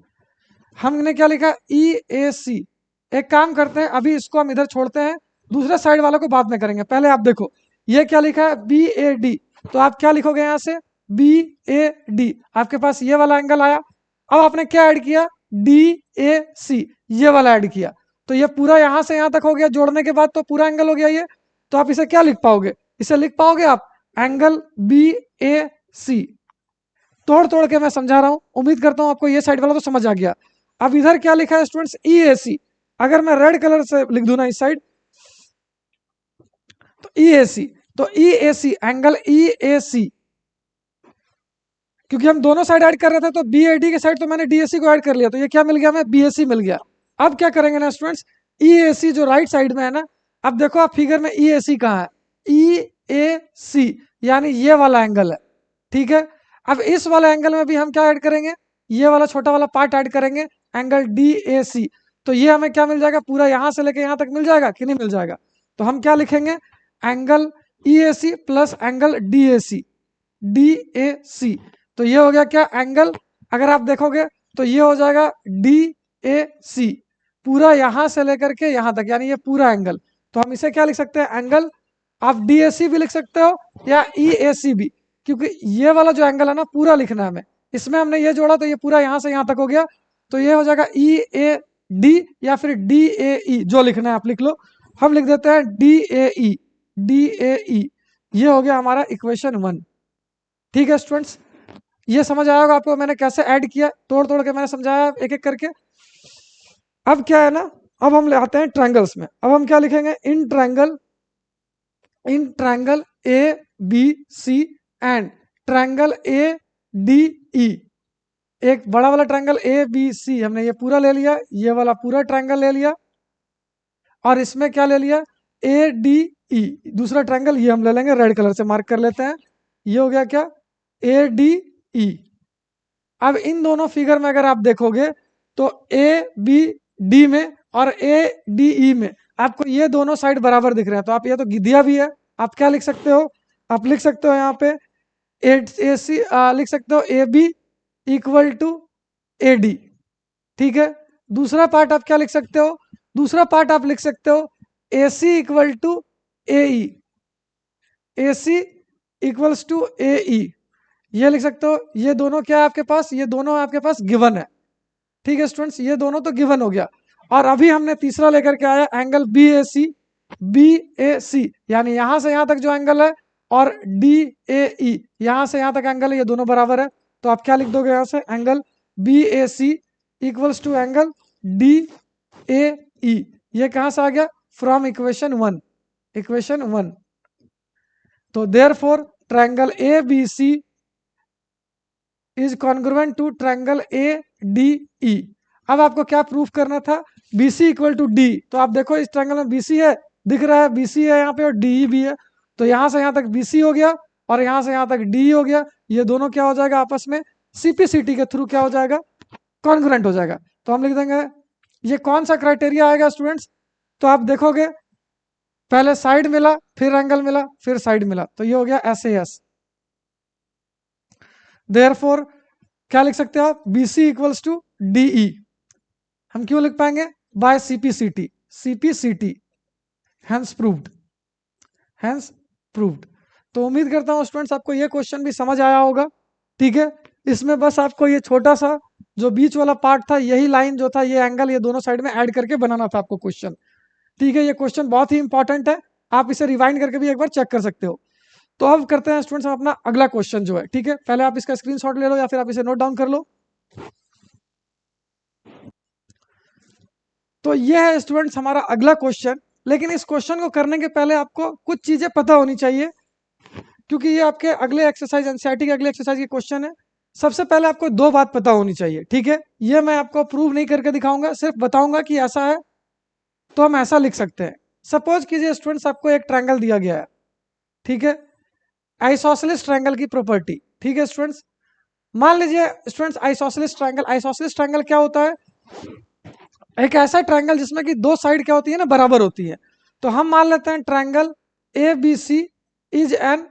हमने क्या लिखा, EAC। एक काम करते हैं, अभी इसको हम इधर छोड़ते हैं, दूसरे साइड वालों को बाद में करेंगे। पहले आप देखो ये क्या लिखा है, BAD, तो आप क्या लिखोगे यहां से, BAD, आपके पास ये वाला एंगल आया। अब आपने क्या ऐड किया, DAC, ये वाला ऐड किया, तो ये पूरा यहां से यहां तक हो गया, जोड़ने के बाद तो पूरा एंगल हो गया ये। तो आप इसे क्या लिख पाओगे, इसे लिख पाओगे आप एंगल BAC। तोड़ तोड़ के मैं समझा रहा हूं, उम्मीद करता हूं आपको ये साइड वाला तो समझ आ गया। अब इधर क्या लिखा है स्टूडेंट्स, EAC। अगर मैं रेड कलर से लिख दूं ना इस साइड, तो EAC, तो EAC एंगल EAC, क्योंकि हम दोनों साइड ऐड कर रहे थे, तो BAD के साइड तो मैंने DAC को ऐड कर लिया, तो ये क्या मिल गया, हमें BAC मिल गया। अब क्या करेंगे ना स्टूडेंट्स, EAC जो राइट साइड में है ना, अब देखो आप फिगर में EAC कहाँ है, EAC यानी ये वाला एंगल है। ठीक है, अब इस वाला एंगल में भी हम क्या ऐड करेंगे, ये वाला छोटा वाला पार्ट ऐड करेंगे, एंगल DAC। तो ये हमें क्या मिल जाएगा, पूरा यहां से लेके यहां तक मिल जाएगा कि नहीं मिल जाएगा। तो हम क्या लिखेंगे, angle EAC plus angle DAC। तो ये हो गया क्या, एंगल, अगर आप देखोगे तो ये हो जाएगा DAC, पूरा यहां से लेकर के यहां तक, यानी ये पूरा एंगल। तो हम इसे क्या लिख सकते हैं, एंगल, आप DAC भी लिख सकते हो या EAC भी, क्योंकि ये वाला जो एंगल है ना पूरा लिखना है हमें। इसमें हमने ये जोड़ा तो ये पूरा यहां से यहां तक हो गया, तो ये हो जाएगा EAD या फिर DAE, जो लिखना है आप लिख लो। हम लिख देते हैं DAE। ये हो गया हमारा इक्वेशन 1। ठीक है स्टूडेंट्स, ये समझ आया होगा आपको मैंने कैसे ऐड किया, तोड़ तोड़ के मैंने समझाया एक एक करके। अब क्या है ना, अब हम ले आते हैं ट्रायंगल्स में। अब हम क्या लिखेंगे, in triangle A B C and triangle A D ई, एक बड़ा वाला ट्रायंगल ए बी सी हमने ये पूरा ले लिया, ये वाला पूरा ट्रायंगल ले लिया, और इसमें क्या ले लिया, ए डी ई, दूसरा ट्रायंगल ये हम ले लेंगे, रेड कलर से मार्क कर लेते हैं, ये हो गया क्या, ए डी ई। अब इन दोनों फिगर में अगर आप देखोगे तो ए बी डी में और ए डी ई में आपको ये दोनों साइड बराबर दिख रहे हैं, तो आप ये तो दिया भी है, आप क्या लिख सकते हो, आप लिख सकते हो यहाँ पे ए सी लिख सकते हो A B equal to A D, ठीक है। दूसरा पार्ट आप क्या लिख सकते हो, दूसरा पार्ट आप लिख सकते हो A C equal to A E, A C equals to A E, ये लिख सकते हो। ये दोनों क्या है आपके पास, ये दोनों आपके पास गिवन है, ठीक है स्टूडेंट्स, ये दोनों तो गिवन हो गया। और अभी हमने तीसरा लेकर के आया angle B A C, B A सी यानी यहां से यहां तक जो एंगल है, और डी ए ई यहां से यहां तक एंगल है, ये दोनों बराबर है, तो आप क्या लिख दोगे यहां से, angle B A C equals to angle D A E, ये कहां से आ गया, फ्रॉम इक्वेशन 1, इक्वेशन 1। तो therefore triangle A B C is congruent to triangle A D E. अब आपको क्या प्रूफ करना था, B C equal to D, तो आप देखो इस ट्रायंगल में बी सी है, दिख रहा है बी सी है यहाँ पे, और डी ई भी है, तो यहां से यहां तक बी सी हो गया और यहां से यहां तक डी हो गया, ये दोनों क्या हो जाएगा आपस में सीपीसीटी के थ्रू क्या हो जाएगा, कॉन्ग्रुएंट हो जाएगा। तो हम लिख देंगे ये कौन सा क्राइटेरिया आएगा स्टूडेंट्स, तो आप देखोगे पहले साइड मिला, फिर एंगल मिला, फिर साइड मिला, तो ये हो गया एस ए एस। देयरफॉर क्या लिख सकते हो आप, B C equals to D E, हम क्यों लिख पाएंगे, by CPCT, CPCT hence proved, hence proved. तो उम्मीद करता हूं स्टूडेंट्स आपको ये क्वेश्चन भी समझ आया होगा, ठीक है। इसमें बस आपको ये छोटा सा जो बीच वाला पार्ट था, यही लाइन जो था, ये एंगल, ये दोनों साइड में ऐड करके बनाना था आपको क्वेश्चन, ठीक है। ये क्वेश्चन बहुत ही इंपॉर्टेंट है, आप इसे रिवाइंड करके भी एक बार चेक कर सकते हो। तो अब करते हैं स्टूडेंट्स हम अपना अगला क्वेश्चन जो है, ठीक है। पहले आप इसका स्क्रीनशॉट ले लो या फिर आप इसे नोट डाउन कर लो। तो ये है स्टूडेंट्स हमारा अगला क्वेश्चन, लेकिन इस क्वेश्चन को करने के पहले आपको कुछ चीजें पता होनी चाहिए, क्योंकि ये आपके अगले एक्सरसाइज एनसीईआरटी के अगले एक्सरसाइज के क्वेश्चन है। सबसे पहले आपको दो बात पता होनी चाहिए, ठीक है। ये मैं आपको प्रूव नहीं करके दिखाऊंगा, सिर्फ बताऊंगा कि ऐसा है तो हम ऐसा लिख सकते हैं। सपोज कीजिए स्टूडेंट्स आपको एक ट्रायंगल दिया गया है, ठीक है, आइसोसेलेस ट्रायंगल की प्रॉपर्टी, ठीक है स्टूडेंट्स। मान लीजिए students isosceles triangle, isosceles triangle क्या होता है, एक ऐसा ट्रायंगल जिसमें कि दो साइड क्या होती है ना, बराबर होती है। तो हम मान लेते हैं triangle A B C is an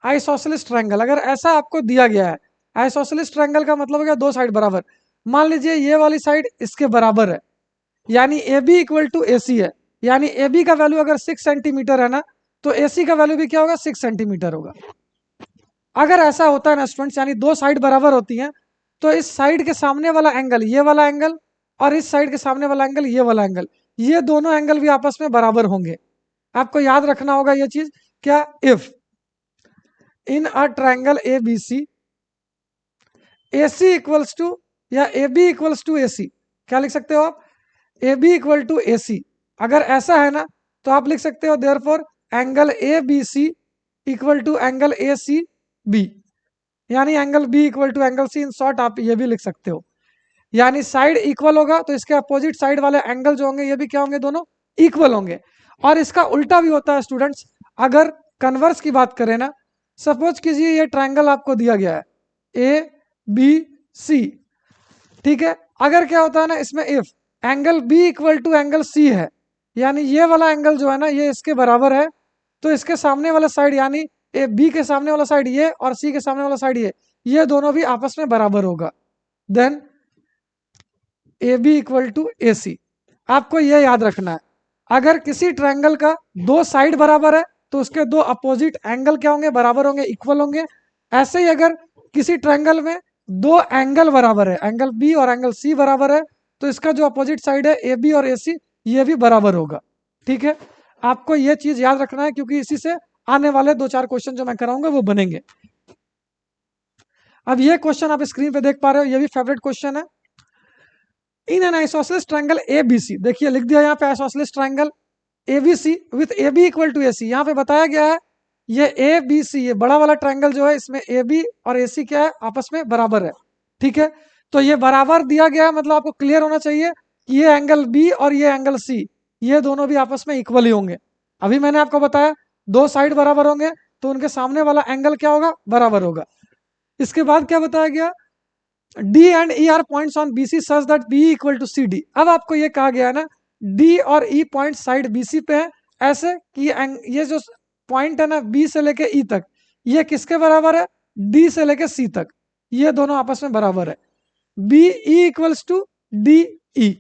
isosceles triangle. अगर ऐसा आपको दिया गया है, आइसोसेलेस ट्रायंगल का मतलब हो गया दो साइड बराबर। मान लीजिए ये वाली साइड इसके बराबर है, यानी ए बी इक्वल टू ए सी है, यानी ए बी का वैल्यू अगर 6 सेंटीमीटर है ना, तो ए सी का वैल्यू भी क्या होगा, 6 सेंटीमीटर होगा। अगर ऐसा होता है ना स्टूडेंट्स, यानी दो साइड बराबर होती हैं, तो इस साइड के सामने वाला एंगल, ये वाला एंगल, और इस साइड के सामने वाला एंगल, ये वाला एंगल, ये दोनों एंगल भी आपस में बराबर होंगे। आपको याद रखना होगा ये चीज, क्या, if in a triangle A B C A C equals to, या A B equals to A C, क्या लिख सकते हो आप, A B equal to A C. अगर ऐसा है ना, तो आप लिख सकते हो therefore angle A B C equal to angle A C B, यानी angle B equal to angle C. In short आप ये भी लिख सकते हो, यानी साइड इक्वल होगा तो इसके अपोजिट साइड वाले एंगल जो होंगे ये भी क्या होंगे, दोनों इक्वल होंगे। और इसका उल्टा भी होता है स्टूडेंट्स, अगर कन्वर्स की बात करें ना, सपोज कीजिए ये ट्रायंगल आपको दिया गया है ए बी सी, ठीक है। अगर क्या होता है ना इसमें, if angle B equal to angle C है, यानी ये वाला एंगल जो है ना ये इसके बराबर है, तो इसके सामने वाला साइड, यानी ए बी के सामने वाला साइड ये और सी के सामने वाला साइड ये दोनों भी आपस में बराबर होगा। Then A B equal to A C. आपको यह याद रखना है, अगर किसी ट्रायंगल का दो साइड बराबर है तो उसके दो अपोजिट एंगल क्या होंगे, बराबर होंगे, इक्वल होंगे। ऐसे ही अगर किसी ट्रायंगल में दो एंगल बराबर है, एंगल बी और एंगल सी बराबर है, तो इसका जो अपोजिट साइड है ए बी और ए सी, ये भी बराबर होगा, ठीक है। आपको यह चीज याद रखना है, क्योंकि इसी से आने वाले दो चार क्वेश्चन जो मैं कराऊंगा वो बनेंगे। अब ये क्वेश्चन आप स्क्रीन पे देख पा रहे हो, ये भी फेवरेट क्वेश्चन है। In an isosceles triangle A B C, देखिए लिख दिया यहाँ पे isosceles triangle A B C with A B equal to A C. यहाँ पे बताया गया है ये ए बी सी, ये बड़ा वाला ट्रायंगल जो है इसमें ए बी और ए सी क्या है, आपस में बराबर है। ठीक है, तो ये बराबर दिया गया है, मतलब आपको क्लियर होना चाहिए कि ये एंगल बी और ये एंगल सी, ये दोनों भी आपस में इक्वल ही होंगे। अभी मैंने आपको बताया दो साइड बराबर होंगे तो उनके सामने वाला एंगल क्या होगा, बराबर होगा। इसके बाद क्या बताया गया, D and E are points on B C such that B equal to C D. अब आपको ये कहा गया है ना, डी और E point side B C पे है, ऐसे कि ये जो पॉइंट है ना बी से लेके ई तक, ये किसके बराबर है, डी से लेके सी तक, ये दोनों आपस में बराबर है, B E equals to D E.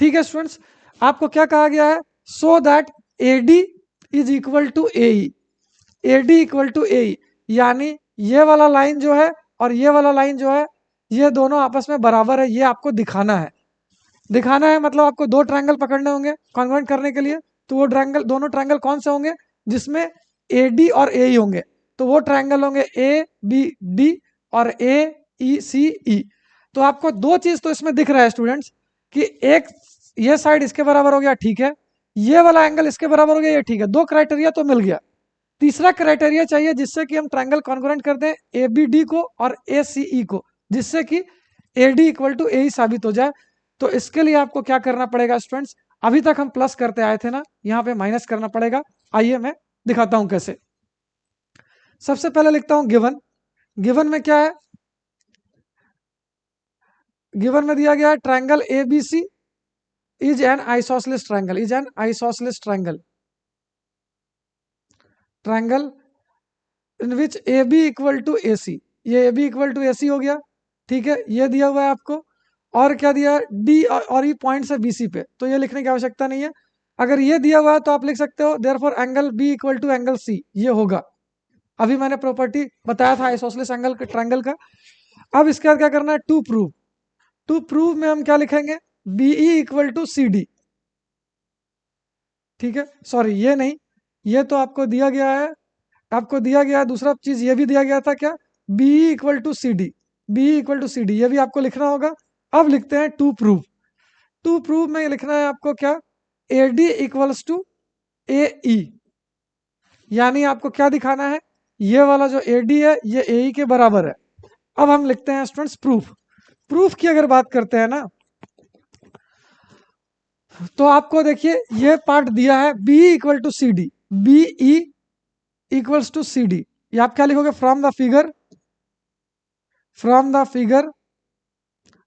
ठीक है स्टूडेंट्स, आपको क्या कहा गया है, so that A D is equal to A E, A D equal to A E, यानी ये वाला लाइन जो है और ये वाला लाइन जो है, ये दोनों आपस में बराबर है, ये आपको दिखाना है। दिखाना है मतलब आपको दो ट्रायंगल पकड़ने होंगे कन्वर्ट करने के लिए, तो वो ट्रायंगल, दोनों ट्रायंगल कौन से होंगे, जिसमें ए डी और ए ई होंगे, तो वो ट्रायंगल होंगे ए बी डी और ए ई सी ई। तो आपको दो चीज तो इसमें दिख रहा है स्टूडेंट्स, कि एक ये साइड इसके बराबर हो गया, ठीक है, ये वाला एंगल इसके बराबर हो गया, ये ठीक है, दो क्राइटेरिया तो मिल गया। तीसरा क्राइटेरिया चाहिए जिससे कि हम ट्रायंगल कॉन्ग्रुएंट कर दें ए बी डी को और ए सी ई को, जिससे कि ए डी इक्वल टू ए साबित हो जाए। तो इसके लिए आपको क्या करना पड़ेगा स्टूडेंट्स, अभी तक हम प्लस करते आए थे ना, यहाँ पे माइनस करना पड़ेगा। आइए मैं दिखाता हूं कैसे। सबसे पहले लिखता हूं गिवन। गिवन में क्या है, गिवन में दिया गया है triangle A B C is an isosceles triangle, is an isosceles triangle, triangle in which A B equal to A C, ये A B equal to A C हो गया। ठीक है, ये दिया हुआ है आपको, और क्या दिया, डी और ई पॉइंट है बी सी पे, तो ये लिखने की आवश्यकता नहीं है। अगर ये दिया हुआ है तो आप लिख सकते हो therefore angle B equal to angle C, ये होगा। अभी मैंने प्रॉपर्टी बताया था आइसोसेलेस एंगल के ट्रायंगल का। अब इसके बाद क्या करना है, टू प्रूव। टू प्रूव में हम क्या लिखेंगे, B E equal to C D. ठीक है, सॉरी ये नहीं, ये तो आपको दिया गया है, आपको दिया गया है दूसरा चीज, ये भी दिया गया था क्या, B equal to C D, B equal to C D, ये भी आपको लिखना होगा। अब लिखते हैं टू प्रूव। टू प्रूव में लिखना है आपको क्या, ए D equals to A E, यानी आपको क्या दिखाना है, ये वाला जो ए डी है ये ए ई के बराबर है। अब हम लिखते हैं स्टूडेंट्स प्रूफ। प्रूफ की अगर बात करते हैं ना, तो आपको देखिए ये पार्ट दिया है B equal to C D, B E equals to C D, ये आप क्या लिखोगे, from the figure, from the figure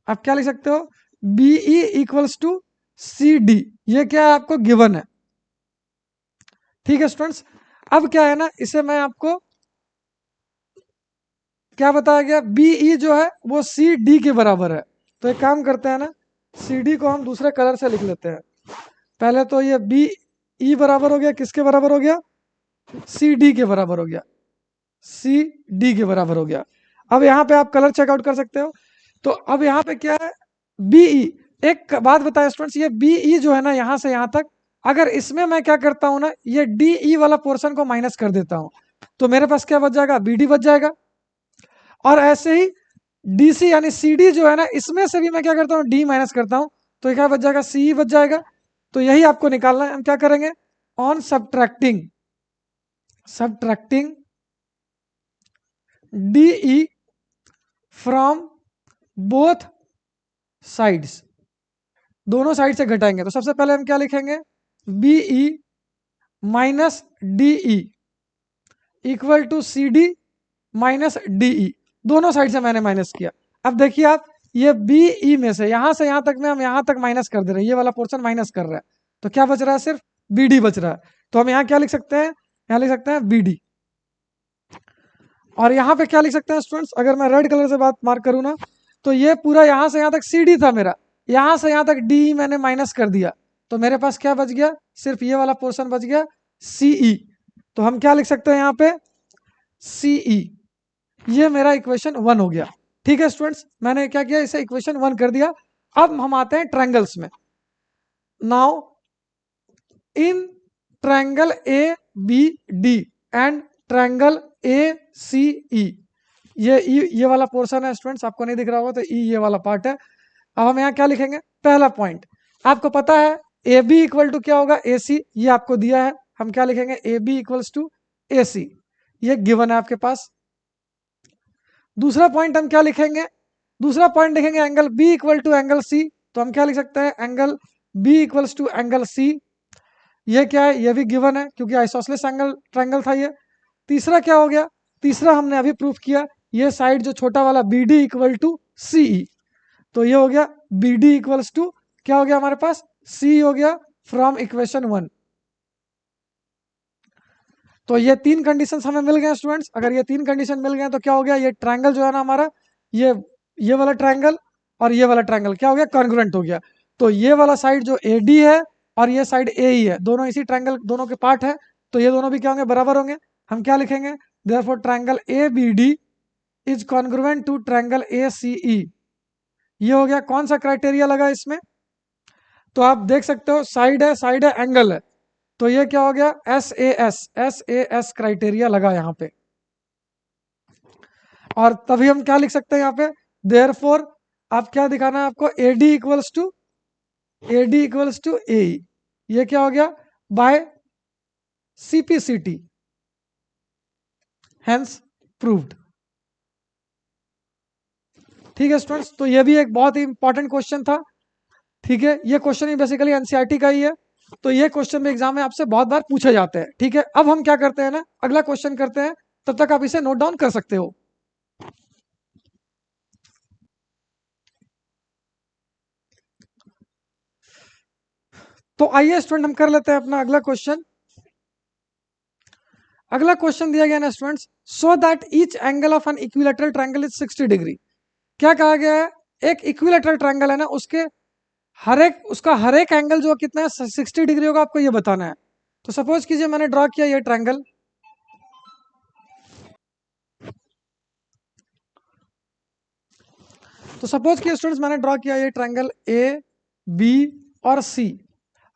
आप क्या लिख सकते हो, B E equals to C D, ये क्या है आपको गिवन है। ठीक है स्टूडेंट्स, अब क्या है ना, इसे मैं आपको क्या बताया गया, बी ई जो है वो सी डी के बराबर है। तो एक काम करते हैं ना, सी डी को हम दूसरे कलर से लिख लेते हैं। पहले तो ये बी ई बराबर हो गया, किसके बराबर हो गया, सी डी के बराबर हो गया, सी डी के बराबर हो गया। अब यहाँ पे आप कलर चेकआउट कर सकते हो। तो अब यहाँ पे क्या है, बी ई, एक बात बताया स्टूडेंट्स, ये बी ई जो है ना यहाँ से यहाँ तक, अगर इसमें मैं क्या करता हूँ ना, ये डी ई वाला पोर्शन को माइनस कर देता हूँ, तो मेरे पास क्या बच जाएगा, बी डी बच जाएगा। और ऐसे ही डी सी यानी सी डी जो है ना, इसमें से भी मैं क्या करता हूँ, डी माइनस करता हूँ, तो क्या बच जाएगा, सी ई बच जाएगा। तो यही आपको निकालना है। हम क्या करेंगे, on subtracting, subtracting D E from both sides, दोनों साइड से घटाएंगे। तो सबसे पहले हम क्या लिखेंगे, B E minus D E equal to C D minus D E, दोनों साइड से मैंने माइनस किया। अब देखिए आप, ये बी ई में से यहां तक में हम यहां तक माइनस कर दे रहे हैं, ये वाला पोर्शन माइनस कर रहा है, तो क्या बच रहा है, सिर्फ बी डी बच रहा है। तो हम यहाँ क्या लिख सकते हैं, यहाँ लिख सकते हैं बी डी। और यहाँ पे क्या लिख सकते हैं स्टूडेंट्स, अगर मैं रेड कलर से बात मार्क करूँ ना, तो ये पूरा यहाँ से यहाँ तक सी डी था मेरा, यहाँ से यहाँ तक डी मैंने माइनस कर दिया, तो मेरे पास क्या बच गया, सिर्फ ये वाला पोर्शन बच गया, सी ई। तो हम क्या लिख सकते हैं यहाँ पे, सी ई, ये मेरा इक्वेशन 1 हो गया। ठीक है स्टूडेंट्स, मैंने क्या किया, इसे इक्वेशन 1 कर दिया। अब हम आते हैं ट्रायंगल्स में। Now in triangle A B D and triangle A C E, ये वाला पोर्शन है स्टूडेंट्स, आपको नहीं दिख रहा होगा तो ई ये वाला पार्ट है। अब हम यहाँ क्या लिखेंगे, पहला पॉइंट आपको पता है ए बी इक्वल टू क्या होगा, ए सी, ये आपको दिया है। हम क्या लिखेंगे, ए B equals to A C, ये गिवन है आपके पास। दूसरा पॉइंट हम क्या लिखेंगे, दूसरा पॉइंट लिखेंगे angle B equal to angle C. तो हम क्या लिख सकते हैं, angle B equals to angle C. ये क्या है, ये भी गिवन है क्योंकि आइसोसेलेस एंगल ट्रायंगल था ये। तीसरा क्या हो गया, तीसरा हमने अभी प्रूफ किया, ये साइड जो छोटा वाला बी डी इक्वल टू सी। तो ये हो गया बी डी इक्वल्स टू क्या हो गया हमारे पास, सी हो गया फ्रॉम इक्वेशन 1। तो ये तीन कंडीशन हमें मिल गए स्टूडेंट्स। अगर ये तीन कंडीशन मिल गए तो क्या हो गया, ये ट्रायंगल जो है ना हमारा, ये वाला ट्रायंगल और ये वाला ट्रायंगल क्या हो गया, कॉन्ग्रुएंट हो गया। तो ये वाला साइड जो ए डी है और ये साइड ए ही है, दोनों इसी ट्रायंगल दोनों के पार्ट है, तो ये दोनों भी क्या होंगे, बराबर होंगे। हम क्या लिखेंगे, therefore triangle A B D is congruent to triangle A C E. ये हो गया, कौन सा क्राइटेरिया लगा इसमें, तो आप देख सकते हो साइड है एंगल है, तो ये क्या हो गया, एस ए एस क्राइटेरिया लगा यहाँ पे। और तभी हम क्या लिख सकते हैं यहाँ पे, देयरफॉर आप क्या दिखाना है आपको, ए डी इक्वल्स टू ए, ये क्या हो गया, बाय सीपीसीटी, हेंस प्रूव्ड। ठीक है स्टूडेंट्स, तो ये भी एक बहुत ही इंपॉर्टेंट क्वेश्चन था। ठीक है, ये क्वेश्चन ही बेसिकली एनसीईआरटी का ही है, तो ये क्वेश्चन भी एग्जाम में आपसे बहुत बार पूछे जाते हैं। ठीक है, अब हम क्या करते हैं ना, अगला क्वेश्चन करते हैं, तब तक आप इसे नोट डाउन कर सकते हो। तो आइए स्टूडेंट हम कर लेते हैं अपना अगला क्वेश्चन। अगला क्वेश्चन दिया गया ना students, so that each angle of an equilateral triangle is 60 degree. क्या कहा गया है, एक इक्विलैटरल ट्रायंगल है ना, उसका हर एक एंगल जो कितना है, 60 डिग्री होगा, आपको ये बताना है। तो सपोज कीजिए मैंने ड्रॉ किया ये ट्रायंगल, तो सपोज कि स्टूडेंट्स मैंने ड्रॉ किया ये ट्रायंगल ए बी और सी।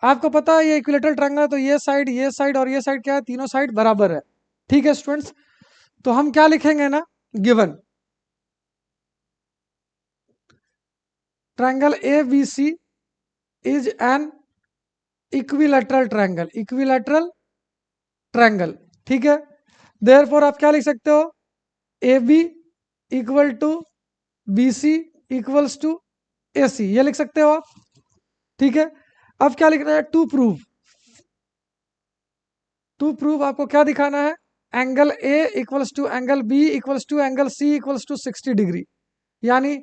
आपको पता है ये इक्विलेटरल ट्रायंगल है, तो ये साइड और ये साइड क्या है, तीनों साइड बराबर है। ठीक है स्टूडेंट्स, तो हम क्या लिखेंगे ना, given triangle A B C is an equilateral triangle. ठीक है, देयरफॉर आप क्या लिख सकते हो, A B equal to B C equals to A C, ये लिख सकते हो आप। ठीक है, अब क्या लिखना है, टू प्रूव आपको क्या दिखाना है, angle A equals to angle B equals to angle C equals to 60 degree, यानी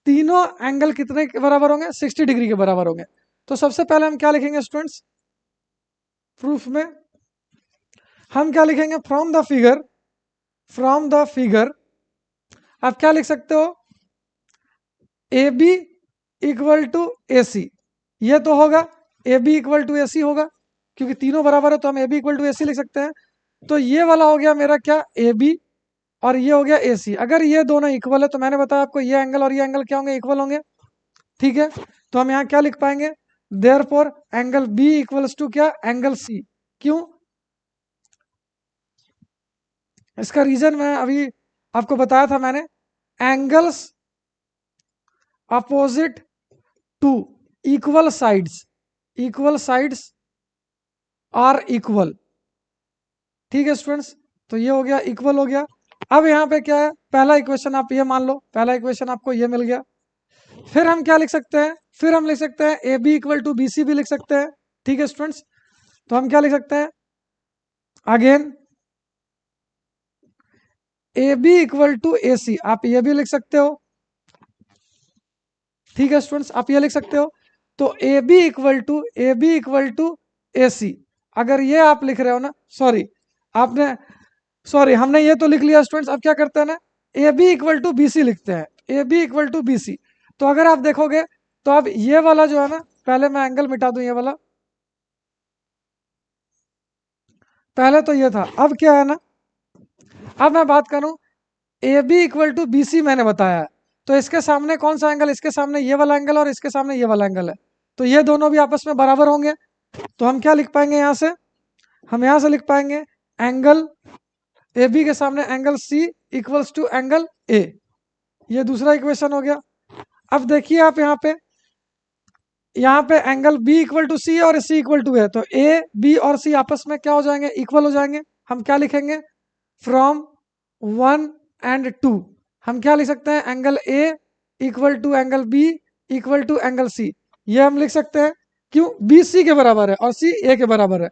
तीनों एंगल कितने के बराबर होंगे, 60 डिग्री के बराबर होंगे। तो सबसे पहले हम क्या लिखेंगे स्टूडेंट्स, प्रूफ में हम क्या लिखेंगे, फ्रॉम द फिगर आप क्या लिख सकते हो, A B equal to A C, ये तो होगा A B equal to A सी होगा, क्योंकि तीनों बराबर है तो हम ए बी इक्वल टू ए सी लिख सकते हैं। तो ये वाला हो गया मेरा क्या, ए बी, और ये हो गया ए सी। अगर ये दोनों इक्वल है तो मैंने बताया आपको ये एंगल और ये एंगल क्या होंगे, इक्वल होंगे। ठीक है, तो हम यहाँ क्या लिख पाएंगे, therefore angle B equals to क्या, एंगल सी। क्यों, इसका रीजन मैं अभी आपको बताया था मैंने, angles opposite to equal sides are equal. ठीक है स्टूडेंट्स, तो ये हो गया, इक्वल हो गया। अब यहाँ पे क्या है, पहला इक्वेशन आप ये मान लो, पहला इक्वेशन आपको ये मिल गया। फिर हम क्या लिख सकते हैं, फिर हम लिख सकते हैं A B equal to B C भी लिख सकते हैं। ठीक है स्टूडेंट्स, तो हम क्या लिख सकते हैं, again A B equal to A C, आप ये भी लिख सकते हो। ठीक है स्टूडेंट्स, आप ये लिख सकते हो। तो ए B equal to A C, अगर ये आप लिख रहे हो ना, सॉरी हमने ये तो लिख लिया स्टूडेंट्स। अब क्या करते हैं ना, A B equal to B C लिखते हैं, A B equal to B C. तो अगर आप देखोगे तो अब ये वाला जो है ना, पहले मैं एंगल मिटा दूं, ये वाला पहले तो ये था, अब क्या है ना, अब मैं बात करूं, A B equal to B C मैंने बताया है, तो इसके सामने कौन सा एंगल, इसके सामने ये वाला एंगल और इसके सामने ये वाला एंगल है, तो ये दोनों भी आपस में बराबर होंगे। तो हम क्या लिख पाएंगे यहाँ से, हम यहाँ से लिख पाएंगे एंगल ए बी के सामने angle C equals to angle A, ये दूसरा इक्वेशन हो गया। अब देखिए आप यहाँ पे एंगल बी इक्वल टू सी और सी इक्वल टू ए, तो ए बी और सी आपस में क्या हो जाएंगे, इक्वल हो जाएंगे। हम क्या लिखेंगे, फ्रॉम 1 एंड 2, हम क्या लिख सकते हैं, angle A equal to angle B equal to angle C, ये हम लिख सकते हैं। क्यों, बी सी के बराबर है और सी ए के बराबर है,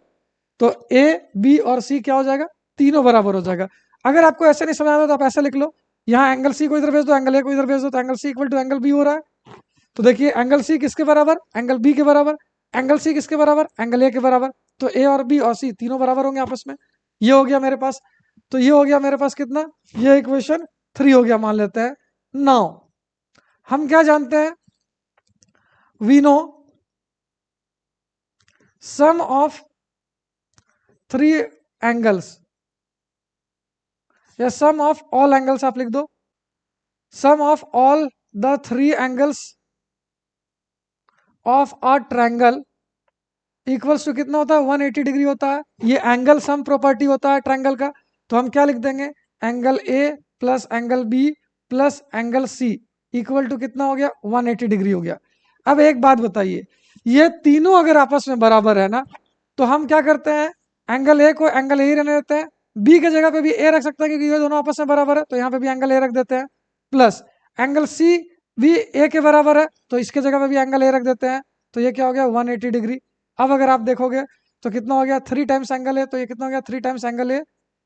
तो ए बी और सी क्या हो जाएगा, तीनों बराबर हो जाएगा। अगर आपको ऐसे नहीं समझ आता तो आप ऐसे लिख लो, यहाँ एंगल सी को इधर भेज दो, एंगल ए को इधर भेज दो, तो angle C equal to angle B हो रहा है। तो देखिए एंगल सी किसके बराबर, एंगल बी के बराबर, एंगल सी किसके बराबर, एंगल ए के बराबर, तो ए और बी और सी तीनों बराबर होंगे आपस में। ये हो गया मेरे पास, तो ये हो गया मेरे पास कितना, ये इक्वेशन 3 हो गया मान लेते हैं। नाउ हम क्या जानते हैं, we know sum of 3 angles, या सम ऑफ ऑल एंगल्स आप लिख दो, sum of all the 3 angles of a triangle equals to कितना होता है, 180 डिग्री होता है। ये एंगल सम प्रॉपर्टी होता है ट्रायंगल का, तो हम क्या लिख देंगे, angle A plus angle B plus angle C equal to कितना हो गया, 180 डिग्री हो गया। अब एक बात बताइए, ये तीनों अगर आपस में बराबर है ना, तो हम क्या करते हैं, एंगल ए को एंगल ए रहने देते हैं, बी के जगह पे भी ए रख सकते हैं क्योंकि ये दोनों आपस में बराबर है, तो यहाँ पे भी एंगल ए रख देते हैं, प्लस एंगल सी भी ए के बराबर है, तो इसके जगह पे भी एंगल ए रख देते हैं, तो ये क्या हो गया, 180 डिग्री। अब अगर आप देखोगे तो कितना हो गया, 3 टाइम्स एंगल ए, तो ये कितना हो गया, 3 times angle A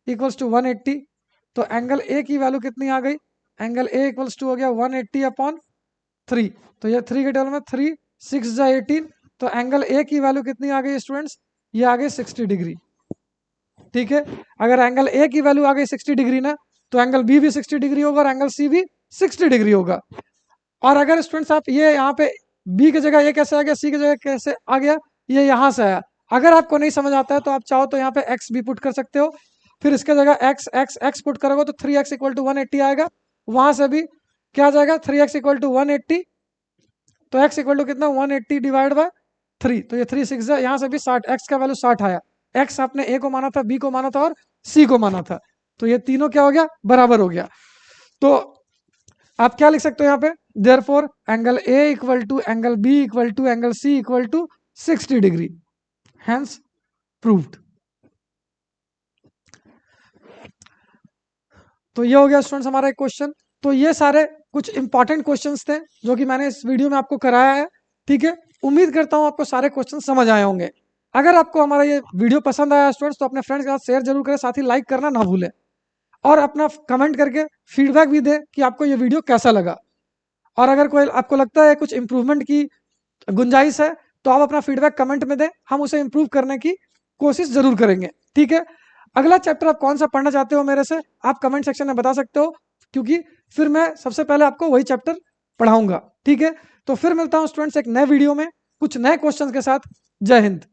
equals to 180, तो एंगल ए की वैल्यू कितनी आ गई, एंगल ए इक्वल्स टू हो गया 180 अपॉन 3, तो ये 3 के टेबल में 3 6 जा 18, तो एंगल ए की वैल्यू कितनी आ गई स्टूडेंट्स, ये आ गई 60 डिग्री। ठीक है, अगर एंगल ए की वैल्यू आ गई 60 डिग्री ना, तो एंगल बी भी 60 डिग्री होगा और एंगल सी भी 60 डिग्री होगा। और अगर स्टूडेंट्स आप ये यहाँ पे बी की जगह ये कैसे आ गया, सी की जगह कैसे आ गया, ये यहाँ से आया। अगर आपको नहीं समझ आता है तो आप चाहो तो यहाँ पे एक्स भी पुट कर सकते हो, फिर इसके जगह एक्स एक्स एक्स पुट करोगे तो 3x इक्वल टू 180 आएगा, वहां से भी क्या आ जाएगा, 3x इक्वल टू 180, तो x इक्वल टू कितना, 180 डिवाइड बाय 3, तो ये 3 6 यहाँ से भी 60, x का वैल्यू 60 आया, x आपने a को माना था, b को माना था और c को माना था, तो ये तीनों क्या हो गया, बराबर हो गया। तो आप क्या लिख सकते हो यहाँ पे, therefore angle A equal to angle B equal to angle C equal to 60 degree, hence proved. तो ये हो गया स्टूडेंट्स हमारा एक क्वेश्चन। तो ये सारे कुछ इंपॉर्टेंट क्वेश्चंस थे जो कि मैंने इस वीडियो में आपको कराया है। ठीक है, उम्मीद करता हूँ आपको सारे क्वेश्चन समझ आए होंगे। अगर आपको हमारा ये वीडियो पसंद आया स्टूडेंट्स, तो अपने फ्रेंड्स के साथ शेयर जरूर करें, साथ ही लाइक करना ना भूलें, और अपना कमेंट करके फीडबैक भी दें कि आपको ये वीडियो कैसा लगा। और अगर कोई आपको लगता है कुछ इंप्रूवमेंट की गुंजाइश है, तो आप अपना फीडबैक कमेंट में दें, हम उसे इंप्रूव करने की कोशिश जरूर करेंगे। ठीक है, अगला चैप्टर आप कौन सा पढ़ना चाहते हो मेरे से, आप कमेंट सेक्शन में बता सकते हो, क्योंकि फिर मैं सबसे पहले आपको वही चैप्टर पढ़ाऊंगा। ठीक है, तो फिर मिलता हूं स्टूडेंट्स एक नए वीडियो में कुछ नए क्वेश्चंस के साथ। जय हिंद।